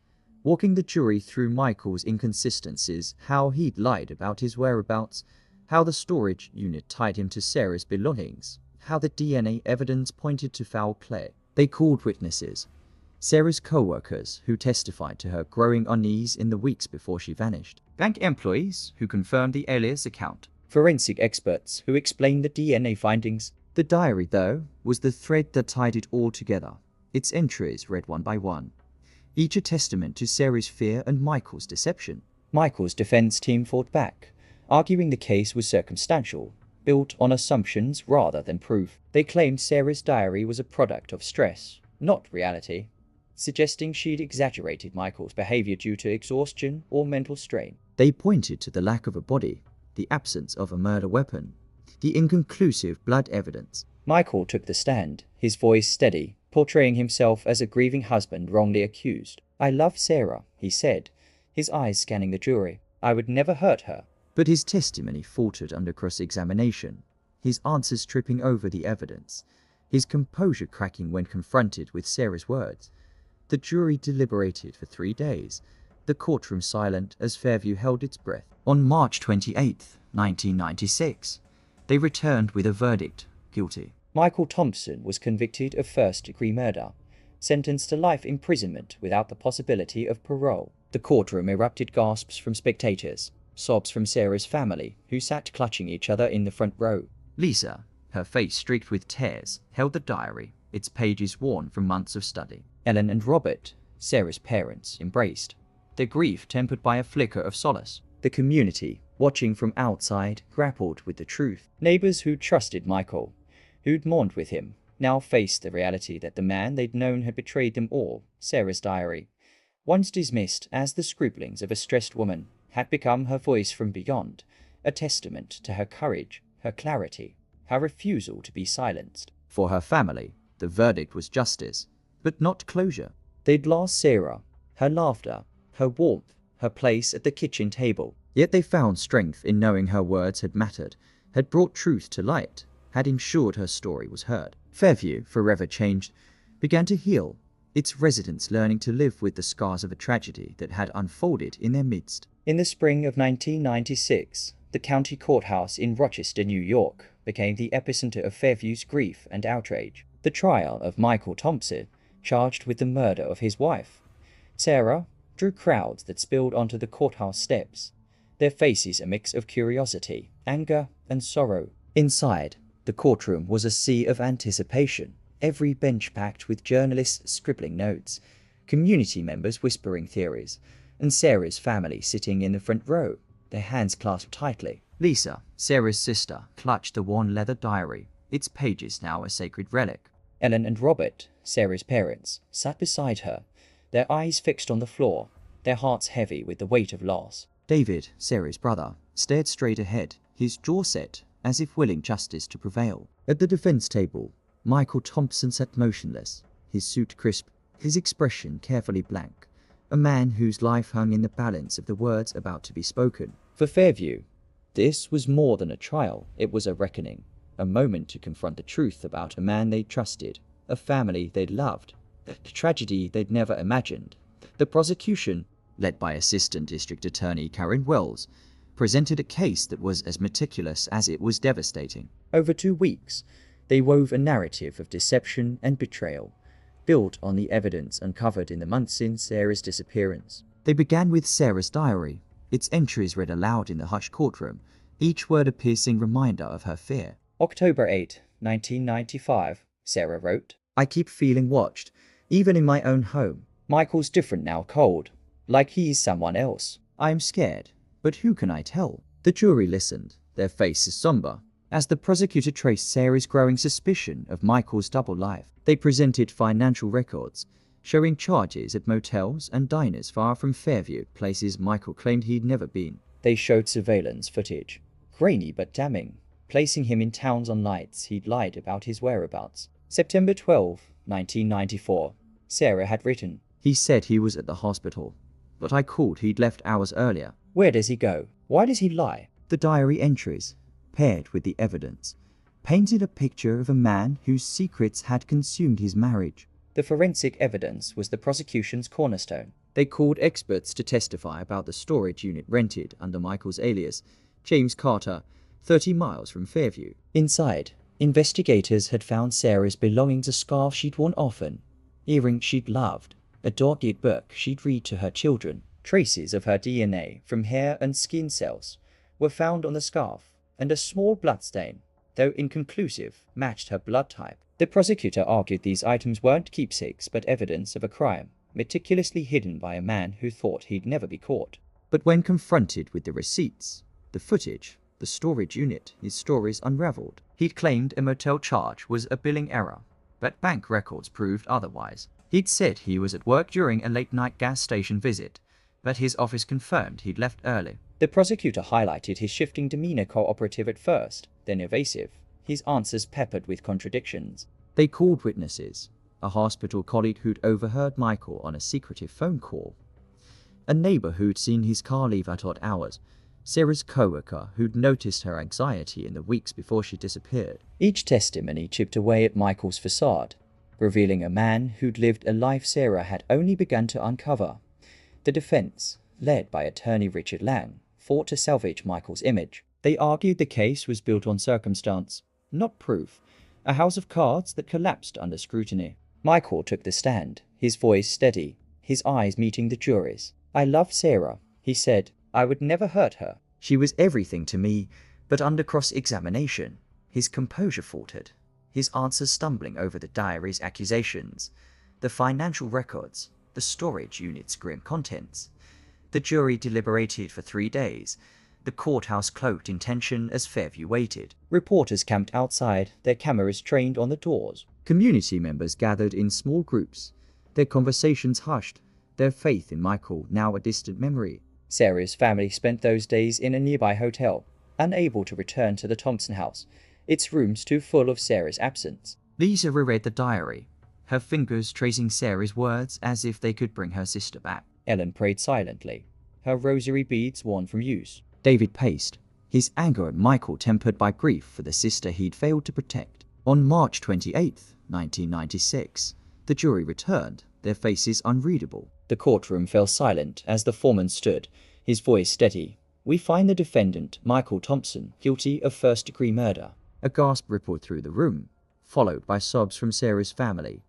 walking the jury through Michael's inconsistencies, how he'd lied about his whereabouts, how the storage unit tied him to Sarah's belongings, how the DNA evidence pointed to foul play. They called witnesses, Sarah's co-workers who testified to her growing unease in the weeks before she vanished, bank employees who confirmed the alias account, forensic experts who explained the DNA findings. The diary, though, was the thread that tied it all together. Its entries read one by one, each a testament to Sarah's fear and Michael's deception. Michael's defense team fought back, arguing the case was circumstantial, built on assumptions rather than proof. They claimed Sarah's diary was a product of stress, not reality, suggesting she'd exaggerated Michael's behavior due to exhaustion or mental strain. They pointed to the lack of a body, the absence of a murder weapon, the inconclusive blood evidence. Michael took the stand, his voice steady, portraying himself as a grieving husband wrongly accused. I love Sarah, he said, his eyes scanning the jury. I would never hurt her. But his testimony faltered under cross-examination, his answers tripping over the evidence, his composure cracking when confronted with Sarah's words. The jury deliberated for 3 days, the courtroom silent as Fairview held its breath. On March 28, 1996, they returned with a verdict, guilty. Michael Thompson was convicted of first-degree murder, sentenced to life imprisonment without the possibility of parole. The courtroom erupted gasps from spectators. sobs from Sarah's family, who sat clutching each other in the front row. Lisa, her face streaked with tears, held the diary, its pages worn from months of study. Ellen and Robert, Sarah's parents, embraced, their grief tempered by a flicker of solace. The community, watching from outside, grappled with the truth. Neighbors who trusted Michael, who'd mourned with him, now faced the reality that the man they'd known had betrayed them all. Sarah's diary, once dismissed as the scribblings of a stressed woman, had become her voice from beyond, a testament to her courage, her clarity, her refusal to be silenced. For her family, the verdict was justice, but not closure. They'd lost Sarah, her laughter, her warmth, her place at the kitchen table. Yet they found strength in knowing her words had mattered, had brought truth to light, had ensured her story was heard. Fairview, forever changed, began to heal, its residents learning to live with the scars of a tragedy that had unfolded in their midst. In the spring of 1996, the county courthouse in Rochester, New York, became the epicenter of Fairview's grief and outrage. The trial of Michael Thompson, charged with the murder of his wife, Sarah, drew crowds that spilled onto the courthouse steps, their faces a mix of curiosity, anger, and sorrow. Inside, the courtroom was a sea of anticipation, every bench packed with journalists scribbling notes, community members whispering theories, and Sarah's family sitting in the front row, their hands clasped tightly. Lisa, Sarah's sister, clutched the worn leather diary, its pages now a sacred relic. Ellen and Robert, Sarah's parents, sat beside her, their eyes fixed on the floor, their hearts heavy with the weight of loss. David, Sarah's brother, stared straight ahead, his jaw set, as if willing justice to prevail. At the defense table, Michael Thompson sat motionless, his suit crisp, his expression carefully blank, a man whose life hung in the balance of the words about to be spoken. For Fairview, this was more than a trial, it was a reckoning, a moment to confront the truth about a man they'd trusted, a family they'd loved, the tragedy they'd never imagined. The prosecution, led by Assistant District Attorney Karen Wells, presented a case that was as meticulous as it was devastating. Over 2 weeks, they wove a narrative of deception and betrayal, built on the evidence uncovered in the months since Sarah's disappearance. They began with Sarah's diary, its entries read aloud in the hushed courtroom, each word a piercing reminder of her fear. October 8, 1995, Sarah wrote, "I keep feeling watched, even in my own home. Michael's different now, cold, like he's someone else. I am scared, but who can I tell?" The jury listened, their faces somber, as the prosecutor traced Sarah's growing suspicion of Michael's double life. They presented financial records, showing charges at motels and diners far from Fairview, places Michael claimed he'd never been. They showed surveillance footage, grainy but damning, placing him in towns on nights he'd lied about his whereabouts. September 12, 1994, Sarah had written, "He said he was at the hospital, but I called he'd left hours earlier. Where does he go? Why does he lie?" The diary entries, paired with the evidence, painted a picture of a man whose secrets had consumed his marriage. The forensic evidence was the prosecution's cornerstone. They called experts to testify about the storage unit rented under Michael's alias, James Carter, 30 miles from Fairview. Inside, investigators had found Sarah's belongings, a scarf she'd worn often, earrings she'd loved, a dog-eared book she'd read to her children. Traces of her DNA from hair and skin cells were found on the scarf, and a small bloodstain, though inconclusive, matched her blood type. The prosecutor argued these items weren't keepsakes but evidence of a crime, meticulously hidden by a man who thought he'd never be caught. But when confronted with the receipts, the footage, the storage unit, his stories unraveled. He'd claimed a motel charge was a billing error, but bank records proved otherwise. He'd said he was at work during a late-night gas station visit, but his office confirmed he'd left early. The prosecutor highlighted his shifting demeanor, cooperative at first, then evasive, his answers peppered with contradictions. They called witnesses, a hospital colleague who'd overheard Michael on a secretive phone call, a neighbor who'd seen his car leave at odd hours, Sarah's co-worker who'd noticed her anxiety in the weeks before she disappeared. Each testimony chipped away at Michael's facade, revealing a man who'd lived a life Sarah had only begun to uncover. The defense, led by attorney Richard Lang, fought to salvage Michael's image. They argued the case was built on circumstance, not proof, a house of cards that collapsed under scrutiny. Michael took the stand, his voice steady, his eyes meeting the jury's. "I loved Sarah," he said, I would never hurt her. She was everything to me, but under cross-examination, his composure faltered, his answers stumbling over the diary's accusations, the financial records, the storage unit's grim contents. The jury deliberated for 3 days, the courthouse cloaked in tension as Fairview waited. Reporters camped outside, their cameras trained on the doors. Community members gathered in small groups, their conversations hushed, their faith in Michael now a distant memory. Sarah's family spent those days in a nearby hotel, unable to return to the Thompson house, its rooms too full of Sarah's absence. Lisa reread the diary, her fingers tracing Sarah's words as if they could bring her sister back. Ellen prayed silently, her rosary beads worn from use. David paced, his anger at Michael tempered by grief for the sister he'd failed to protect. On March 28, 1996, the jury returned, their faces unreadable. The courtroom fell silent as the foreman stood, his voice steady. We find the defendant, Michael Thompson, guilty of first-degree murder. A gasp rippled through the room, followed by sobs from Sarah's family,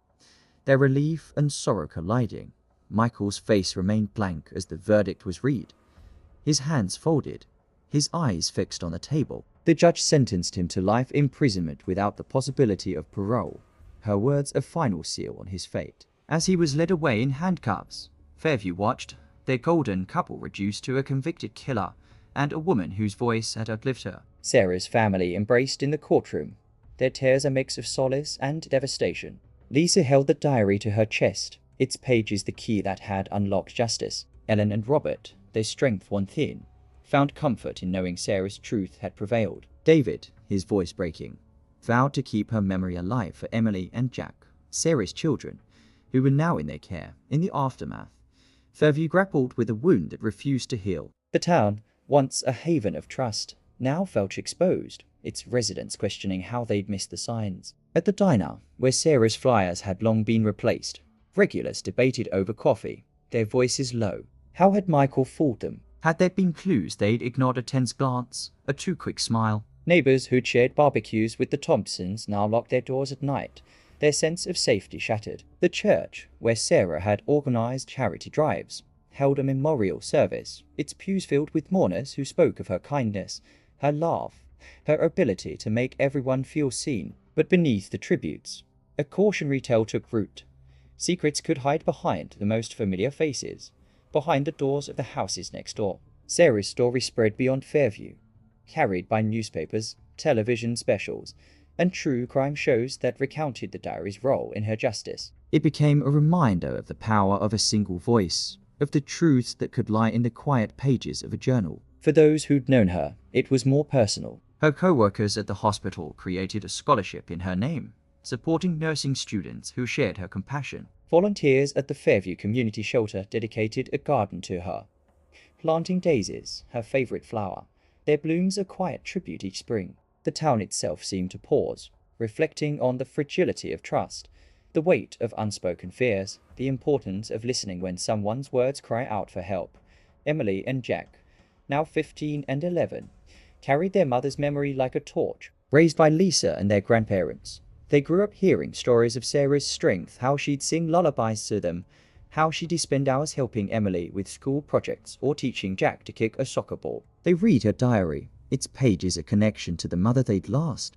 their relief and sorrow colliding. Michael's face remained blank as the verdict was read, his hands folded, his eyes fixed on the table. The judge sentenced him to life imprisonment without the possibility of parole, her words a final seal on his fate. As he was led away in handcuffs, Fairview watched, their golden couple reduced to a convicted killer and a woman whose voice had outlived her. Sarah's family embraced in the courtroom, their tears a mix of solace and devastation. Lisa held the diary to her chest, its pages the key that had unlocked justice. Ellen and Robert, their strength worn thin, found comfort in knowing Sarah's truth had prevailed. David, his voice breaking, vowed to keep her memory alive for Emily and Jack, Sarah's children, who were now in their care. In the aftermath, Fairview grappled with a wound that refused to heal. The town, once a haven of trust, now felt exposed, its residents questioning how they'd missed the signs. At the diner, where Sarah's flyers had long been replaced, regulars debated over coffee, their voices low. How had Michael fooled them? Had there been clues they'd ignored? A tense glance, a too quick smile? Neighbors who'd shared barbecues with the Thompsons now locked their doors at night, their sense of safety shattered. The church, where Sarah had organized charity drives, held a memorial service, its pews filled with mourners who spoke of her kindness, her laugh, her ability to make everyone feel seen. But beneath the tributes, a cautionary tale took root. Secrets could hide behind the most familiar faces, behind the doors of the houses next door. Sarah's story spread beyond Fairview, carried by newspapers, television specials, and true crime shows that recounted the diary's role in her justice. It became a reminder of the power of a single voice, of the truths that could lie in the quiet pages of a journal. For those who'd known her, it was more personal. Her co-workers at the hospital created a scholarship in her name, supporting nursing students who shared her compassion. Volunteers at the Fairview Community Shelter dedicated a garden to her, planting daisies, her favorite flower, their blooms a quiet tribute each spring. The town itself seemed to pause, reflecting on the fragility of trust, the weight of unspoken fears, the importance of listening when someone's words cry out for help. Emily and Jack, now 15 and 11, carried their mother's memory like a torch. Raised by Lisa and their grandparents, they grew up hearing stories of Sarah's strength, how she'd sing lullabies to them, how she'd spend hours helping Emily with school projects or teaching Jack to kick a soccer ball. They read her diary, its pages a connection to the mother they'd lost,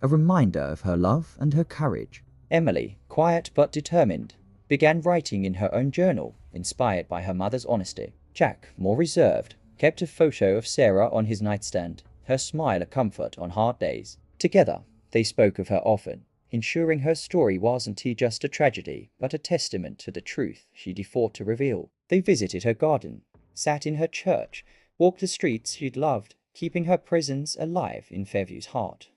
a reminder of her love and her courage. Emily, quiet but determined, began writing in her own journal, inspired by her mother's honesty. Jack, more reserved, kept a photo of Sarah on his nightstand, her smile a comfort on hard days. Together, they spoke of her often, ensuring her story wasn't just a tragedy, but a testament to the truth she'd fought to reveal. They visited her garden, sat in her church, walked the streets she'd loved, keeping her presence alive in Fairview's heart.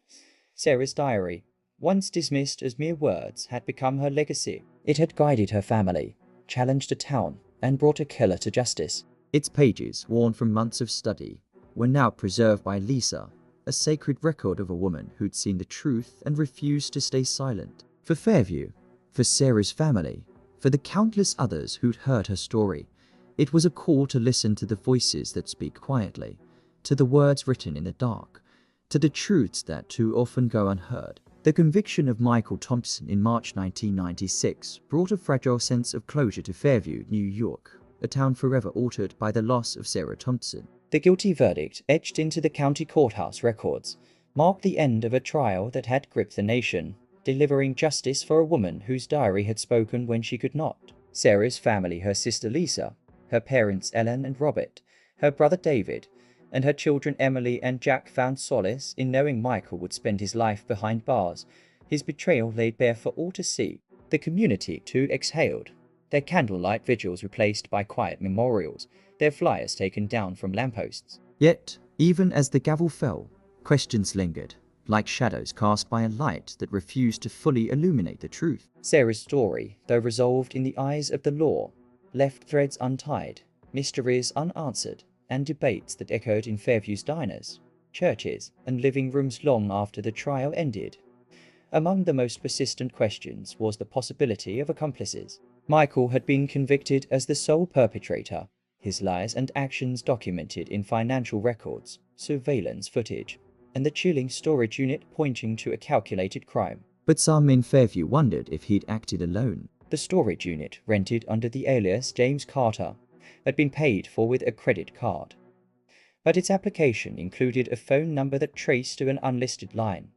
Sarah's diary, once dismissed as mere words, had become her legacy. It had guided her family, challenged a town, and brought a killer to justice. Its pages, worn from months of study, were now preserved by Lisa, a sacred record of a woman who'd seen the truth and refused to stay silent. For Fairview, for Sarah's family, for the countless others who'd heard her story, it was a call to listen to the voices that speak quietly, to the words written in the dark, to the truths that too often go unheard. The conviction of Michael Thompson in March 1996 brought a fragile sense of closure to Fairview, New York, a town forever altered by the loss of Sarah Thompson. The guilty verdict, etched into the county courthouse records, marked the end of a trial that had gripped the nation, delivering justice for a woman whose diary had spoken when she could not. Sarah's family, her sister Lisa, her parents Ellen and Robert, her brother David, and her children Emily and Jack found solace in knowing Michael would spend his life behind bars, his betrayal laid bare for all to see. The community too exhaled, their candlelight vigils replaced by quiet memorials, their flyers taken down from lampposts. Yet, even as the gavel fell, questions lingered, like shadows cast by a light that refused to fully illuminate the truth. Sarah's story, though resolved in the eyes of the law, left threads untied, mysteries unanswered, and debates that echoed in Fairview's diners, churches, and living rooms long after the trial ended. Among the most persistent questions was the possibility of accomplices. Michael had been convicted as the sole perpetrator, his lies and actions documented in financial records, surveillance footage, and the chilling storage unit pointing to a calculated crime. But some in Fairview wondered if he'd acted alone. The storage unit, rented under the alias James Carter, had been paid for with a credit card. But its application included a phone number that traced to an unlisted line,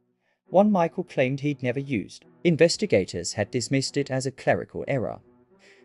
one Michael claimed he'd never used. Investigators had dismissed it as a clerical error,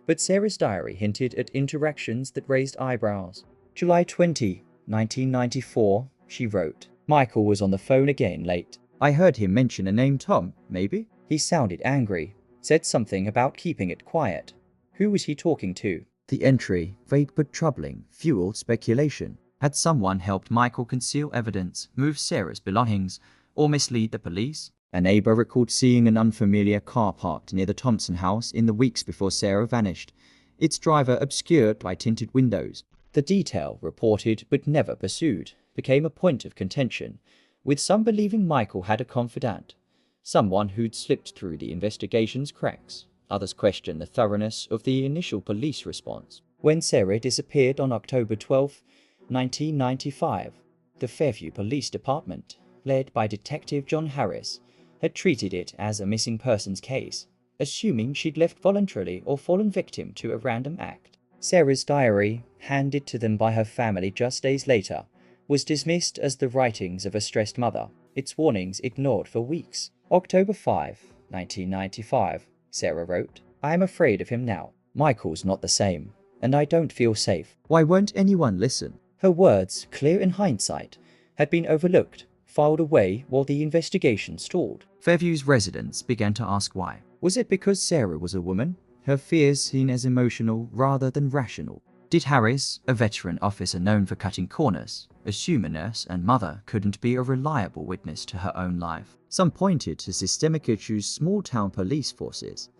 but Sarah's diary hinted at interactions that raised eyebrows. July 20, 1994, she wrote, "Michael was on the phone again late. I heard him mention a name Tom, maybe. He sounded angry, said something about keeping it quiet. Who was he talking to?" The entry, vague but troubling, fueled speculation. Had someone helped Michael conceal evidence, move Sarah's belongings, or mislead the police? A neighbor recalled seeing an unfamiliar car parked near the Thompson house in the weeks before Sarah vanished, its driver obscured by tinted windows. The detail, reported but never pursued, became a point of contention, with some believing Michael had a confidant, someone who'd slipped through the investigation's cracks. Others questioned the thoroughness of the initial police response. When Sarah disappeared on October 12, 1995, the Fairview Police Department, led by Detective John Harris, had treated it as a missing persons case, assuming she'd left voluntarily or fallen victim to a random act. Sarah's diary, handed to them by her family just days later, was dismissed as the writings of a stressed mother, its warnings ignored for weeks. October 5, 1995, Sarah wrote, "I am afraid of him now. Michael's not the same, and I don't feel safe." Why won't anyone listen? Her words, clear in hindsight, had been overlooked, filed away while the investigation stalled. Fairview's residents began to ask why. Was it because Sarah was a woman, her fears seen as emotional rather than rational? Did Harris, a veteran officer known for cutting corners, assume a nurse and mother couldn't be a reliable witness to her own life? Some pointed to systemic issues small-town police forces,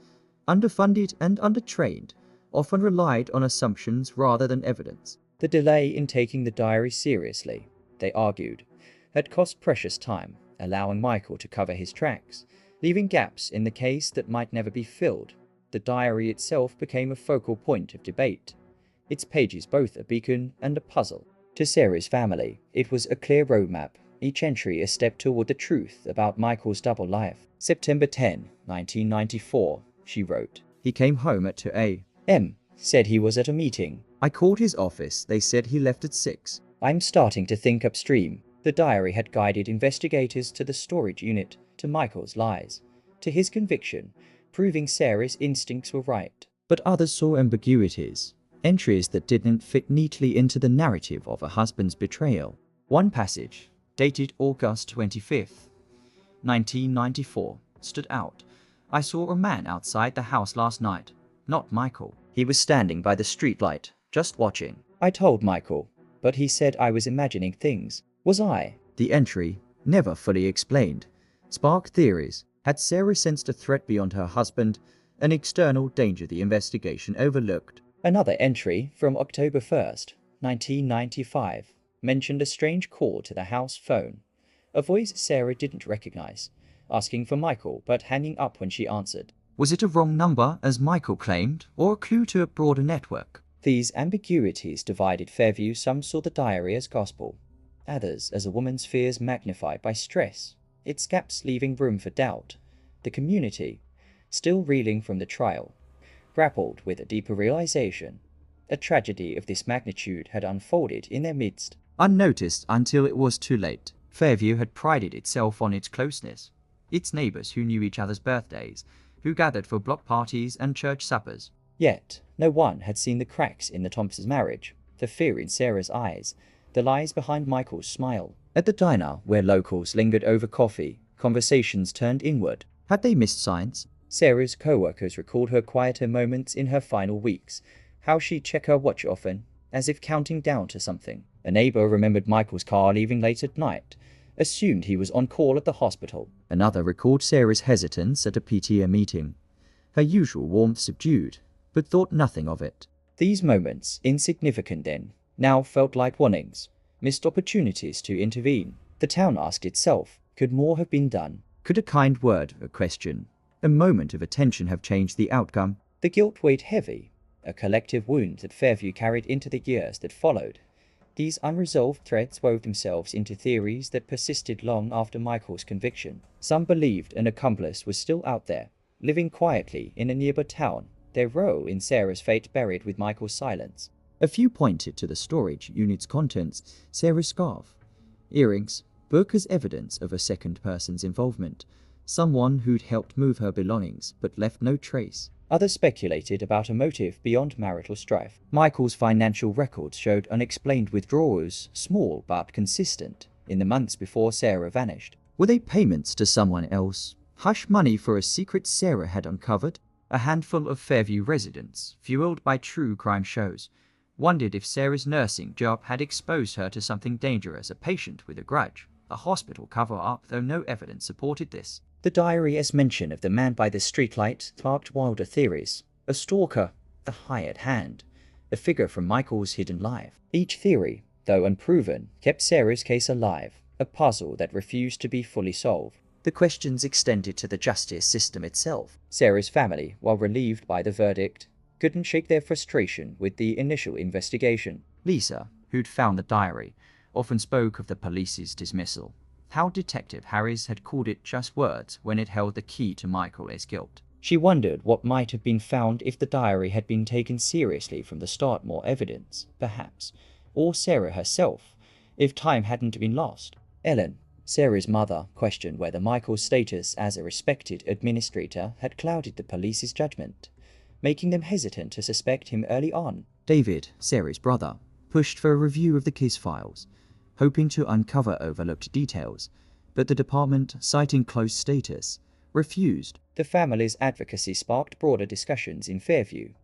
underfunded and undertrained, often relied on assumptions rather than evidence. The delay in taking the diary seriously, they argued, had cost precious time, allowing Michael to cover his tracks, leaving gaps in the case that might never be filled. The diary itself became a focal point of debate, its pages both a beacon and a puzzle. To Sarah's family, it was a clear roadmap, each entry a step toward the truth about Michael's double life. September 10, 1994, she wrote, "He came home at 2 a.m., said he was at a meeting. I called his office, they said he left at 6. I'm starting to think upstream." The diary had guided investigators to the storage unit, to Michael's lies, to his conviction, proving Sarah's instincts were right. But others saw ambiguities, entries that didn't fit neatly into the narrative of a husband's betrayal. One passage, dated August 25, 1994, stood out. "I saw a man outside the house last night, not Michael. He was standing by the streetlight, just watching. I told Michael, but he said I was imagining things. Was I?" The entry, never fully explained, sparked theories. Had Sarah sensed a threat beyond her husband, an external danger the investigation overlooked? Another entry from October 1st, 1995, mentioned a strange call to the house phone, a voice Sarah didn't recognize, asking for Michael but hanging up when she answered. Was it a wrong number, as Michael claimed, or a clue to a broader network? These ambiguities divided Fairview. Some saw the diary as gospel, others as a woman's fears magnified by stress, its gaps leaving room for doubt. The community, still reeling from the trial, grappled with a deeper realization. A tragedy of this magnitude had unfolded in their midst, unnoticed until it was too late. Fairview had prided itself on its closeness. Its neighbors who knew each other's birthdays, who gathered for block parties and church suppers. Yet, no one had seen the cracks in the Thompsons' marriage, the fear in Sarah's eyes, the lies behind Michael's smile. At the diner, where locals lingered over coffee, conversations turned inward. Had they missed signs? Sarah's co-workers recalled her quieter moments in her final weeks, how she'd check her watch often, as if counting down to something. A neighbor remembered Michael's car leaving late at night, assumed he was on call at the hospital. Another recalled Sarah's hesitance at a PTA meeting, her usual warmth subdued, but thought nothing of it. These moments, insignificant then, now felt like warnings, missed opportunities to intervene. The town asked itself, could more have been done? Could a kind word, a question, a moment of attention have changed the outcome? The guilt weighed heavy, a collective wound that Fairview carried into the years that followed. These unresolved threads wove themselves into theories that persisted long after Michael's conviction. Some believed an accomplice was still out there, living quietly in a nearby town, their role in Sarah's fate buried with Michael's silence. A few pointed to the storage unit's contents, Sarah's scarf, earrings, book as evidence of a second person's involvement, someone who'd helped move her belongings but left no trace. Others speculated about a motive beyond marital strife. Michael's financial records showed unexplained withdrawals, small but consistent, in the months before Sarah vanished. Were they payments to someone else? Hush money for a secret Sarah had uncovered? A handful of Fairview residents, fueled by true crime shows, wondered if Sarah's nursing job had exposed her to something dangerous, a patient with a grudge, a hospital cover-up, though no evidence supported this. The diary as mention of the man by the streetlight sparked wilder theories. A stalker, the hired hand, a figure from Michael's hidden life. Each theory, though unproven, kept Sarah's case alive, a puzzle that refused to be fully solved. The questions extended to the justice system itself. Sarah's family, while relieved by the verdict, couldn't shake their frustration with the initial investigation. Lisa, who'd found the diary, often spoke of the police's dismissal. How Detective Harris had called it just words when it held the key to Michael's guilt. She wondered what might have been found if the diary had been taken seriously from the start, more evidence, perhaps, or Sarah herself, if time hadn't been lost. Ellen, Sarah's mother, questioned whether Michael's status as a respected administrator had clouded the police's judgment, making them hesitant to suspect him early on. David, Sarah's brother, pushed for a review of the case files, hoping to uncover overlooked details, but the department, citing close status, refused. The family's advocacy sparked broader discussions in Fairview,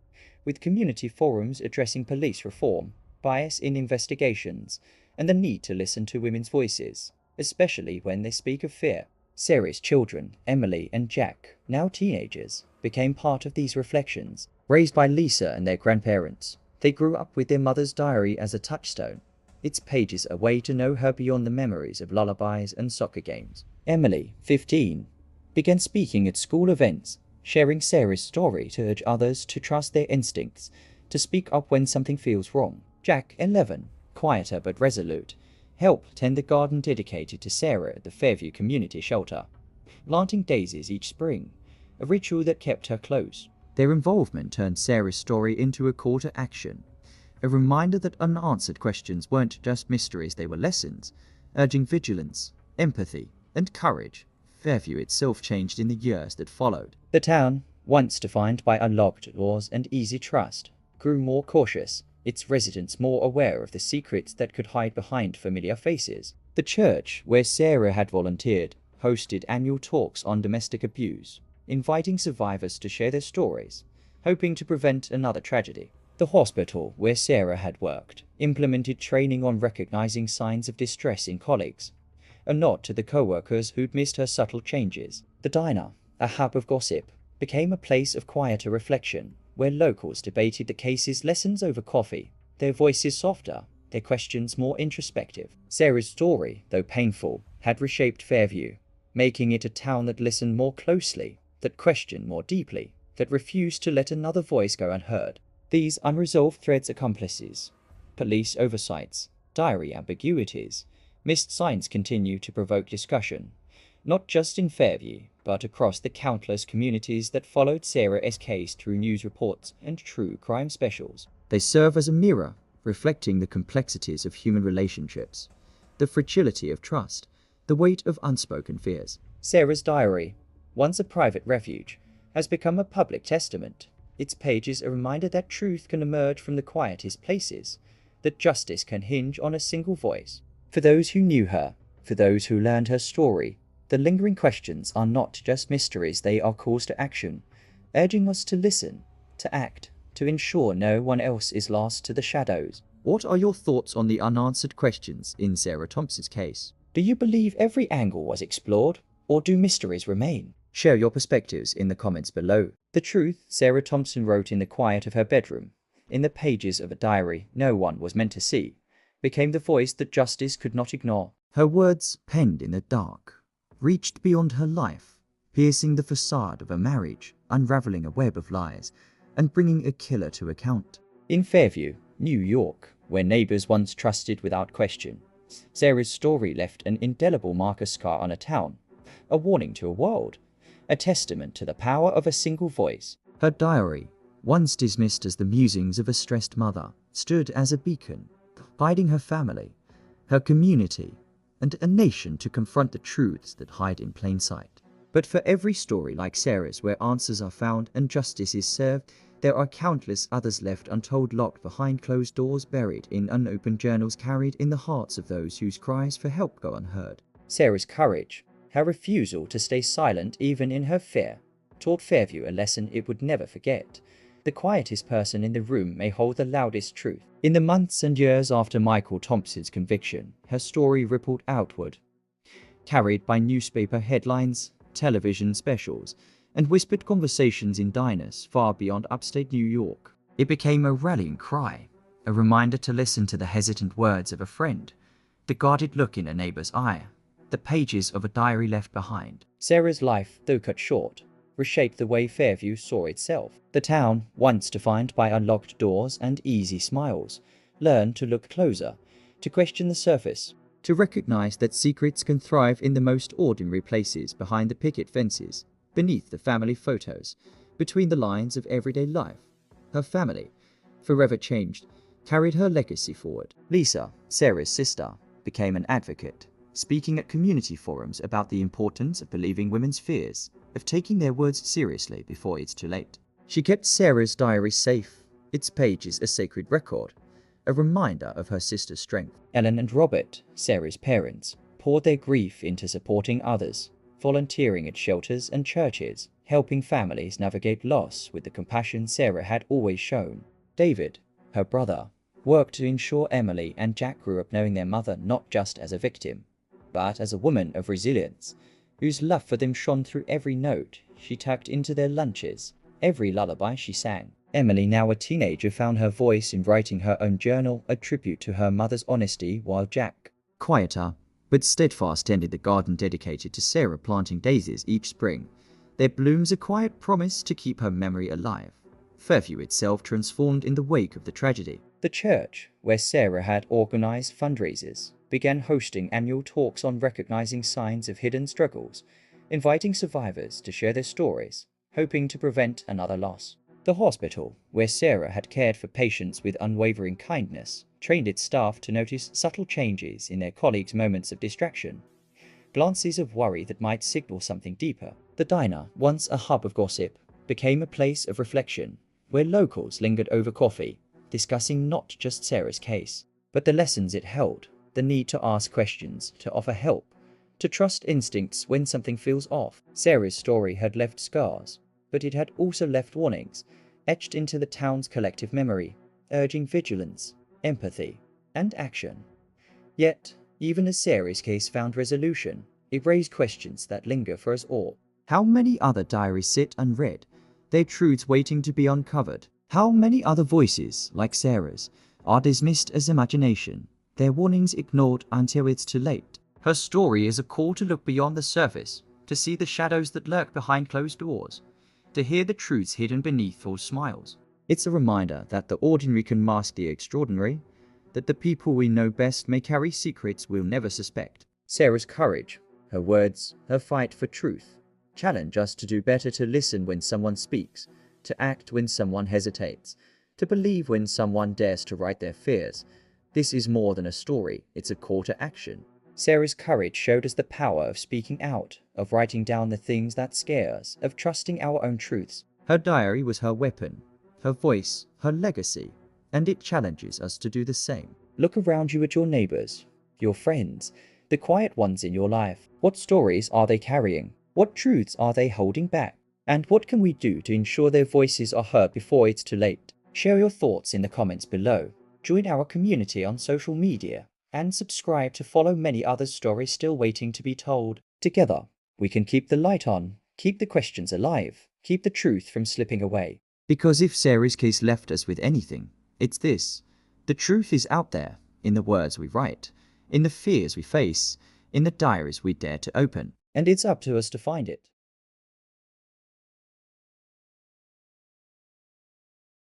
with community forums addressing police reform, bias in investigations, and the need to listen to women's voices, especially when they speak of fear. Sarah's children, Emily and Jack, now teenagers, became part of these reflections. Raised by Lisa and their grandparents, they grew up with their mother's diary as a touchstone, its pages a way to know her beyond the memories of lullabies and soccer games. Emily, 15, began speaking at school events, sharing Sarah's story to urge others to trust their instincts, to speak up when something feels wrong. Jack, 11, quieter but resolute, helped tend the garden dedicated to Sarah at the Fairview Community Shelter, planting daisies each spring, a ritual that kept her close. Their involvement turned Sarah's story into a call to action, a reminder that unanswered questions weren't just mysteries, they were lessons, urging vigilance, empathy, and courage. Fairview itself changed in the years that followed. The town, once defined by unlocked doors and easy trust, grew more cautious, its residents more aware of the secrets that could hide behind familiar faces. The church, where Sarah had volunteered, hosted annual talks on domestic abuse, inviting survivors to share their stories, hoping to prevent another tragedy. The hospital, where Sarah had worked, implemented training on recognizing signs of distress in colleagues, a nod to the co-workers who'd missed her subtle changes. The diner, a hub of gossip, became a place of quieter reflection, where locals debated the case's lessons over coffee, their voices softer, their questions more introspective. Sarah's story, though painful, had reshaped Fairview, making it a town that listened more closely, that questioned more deeply, that refused to let another voice go unheard. These unresolved threads, accomplices, police oversights, diary ambiguities, missed signs continue to provoke discussion, not just in Fairview, but across the countless communities that followed Sarah's case through news reports and true crime specials. They serve as a mirror, reflecting the complexities of human relationships, the fragility of trust, the weight of unspoken fears. Sarah's diary, once a private refuge, has become a public testament. Its pages a reminder that truth can emerge from the quietest places, that justice can hinge on a single voice. For those who knew her, for those who learned her story, the lingering questions are not just mysteries, they are calls to action, urging us to listen, to act, to ensure no one else is lost to the shadows. What are your thoughts on the unanswered questions in Sarah Thompson's case? Do you believe every angle was explored, or do mysteries remain? Share your perspectives in the comments below. The truth Sarah Thompson wrote in the quiet of her bedroom, in the pages of a diary no one was meant to see, became the voice that justice could not ignore. Her words, penned in the dark, reached beyond her life, piercing the facade of a marriage, unraveling a web of lies, and bringing a killer to account. In Fairview, New York, where neighbors once trusted without question, Sarah's story left an indelible marker scar on a town, a warning to a world, a testament to the power of a single voice. Her diary, once dismissed as the musings of a stressed mother, stood as a beacon, guiding her family, her community, and a nation to confront the truths that hide in plain sight. But for every story like Sarah's where answers are found and justice is served, there are countless others left untold, locked behind closed doors, buried in unopened journals, carried in the hearts of those whose cries for help go unheard. Sarah's courage, her refusal to stay silent even in her fear, taught Fairview a lesson it would never forget. The quietest person in the room may hold the loudest truth. In the months and years after Michael Thompson's conviction, her story rippled outward, carried by newspaper headlines, television specials, and whispered conversations in diners far beyond upstate New York. It became a rallying cry, a reminder to listen to the hesitant words of a friend, the guarded look in a neighbor's eye, the pages of a diary left behind. Sarah's life, though cut short, reshaped the way Fairview saw itself. The town, once defined by unlocked doors and easy smiles, learned to look closer, to question the surface, to recognize that secrets can thrive in the most ordinary places, behind the picket fences, beneath the family photos, between the lines of everyday life. Her family, forever changed, carried her legacy forward. Lisa, Sarah's sister, became an advocate, speaking at community forums about the importance of believing women's fears, of taking their words seriously before it's too late. She kept Sarah's diary safe, its pages a sacred record, a reminder of her sister's strength. Ellen and Robert, Sarah's parents, poured their grief into supporting others, volunteering at shelters and churches, helping families navigate loss with the compassion Sarah had always shown. David, her brother, worked to ensure Emily and Jack grew up knowing their mother not just as a victim, but as a woman of resilience, whose love for them shone through every note she tucked into their lunches, every lullaby she sang. Emily, now a teenager, found her voice in writing her own journal, a tribute to her mother's honesty, while Jack, quieter but steadfast, tended the garden dedicated to Sarah, planting daisies each spring, their blooms a quiet promise to keep her memory alive. Fairview itself transformed in the wake of the tragedy. The church, where Sarah had organized fundraisers, began hosting annual talks on recognizing signs of hidden struggles, inviting survivors to share their stories, hoping to prevent another loss. The hospital, where Sarah had cared for patients with unwavering kindness, trained its staff to notice subtle changes in their colleagues' moments of distraction, glances of worry that might signal something deeper. The diner, once a hub of gossip, became a place of reflection, where locals lingered over coffee, discussing not just Sarah's case, but the lessons it held, the need to ask questions, to offer help, to trust instincts when something feels off. Sarah's story had left scars, but it had also left warnings, etched into the town's collective memory, urging vigilance, empathy, and action. Yet, even as Sarah's case found resolution, it raised questions that linger for us all. How many other diaries sit unread, their truths waiting to be uncovered? How many other voices, like Sarah's, are dismissed as imagination, their warnings ignored until it's too late? Her story is a call to look beyond the surface, to see the shadows that lurk behind closed doors, to hear the truths hidden beneath false smiles. It's a reminder that the ordinary can mask the extraordinary, that the people we know best may carry secrets we'll never suspect. Sarah's courage, her words, her fight for truth, challenge us to do better, to listen when someone speaks, to act when someone hesitates, to believe when someone dares to write their fears. This is more than a story, it's a call to action. Sarah's courage showed us the power of speaking out, of writing down the things that scare us, of trusting our own truths. Her diary was her weapon, her voice, her legacy, and it challenges us to do the same. Look around you at your neighbors, your friends, the quiet ones in your life. What stories are they carrying? What truths are they holding back? And what can we do to ensure their voices are heard before it's too late? Share your thoughts in the comments below. Join our community on social media and subscribe to follow many other stories still waiting to be told. Together, we can keep the light on, keep the questions alive, keep the truth from slipping away. Because if Sarah's case left us with anything, it's this. The truth is out there, in the words we write, in the fears we face, in the diaries we dare to open. And it's up to us to find it.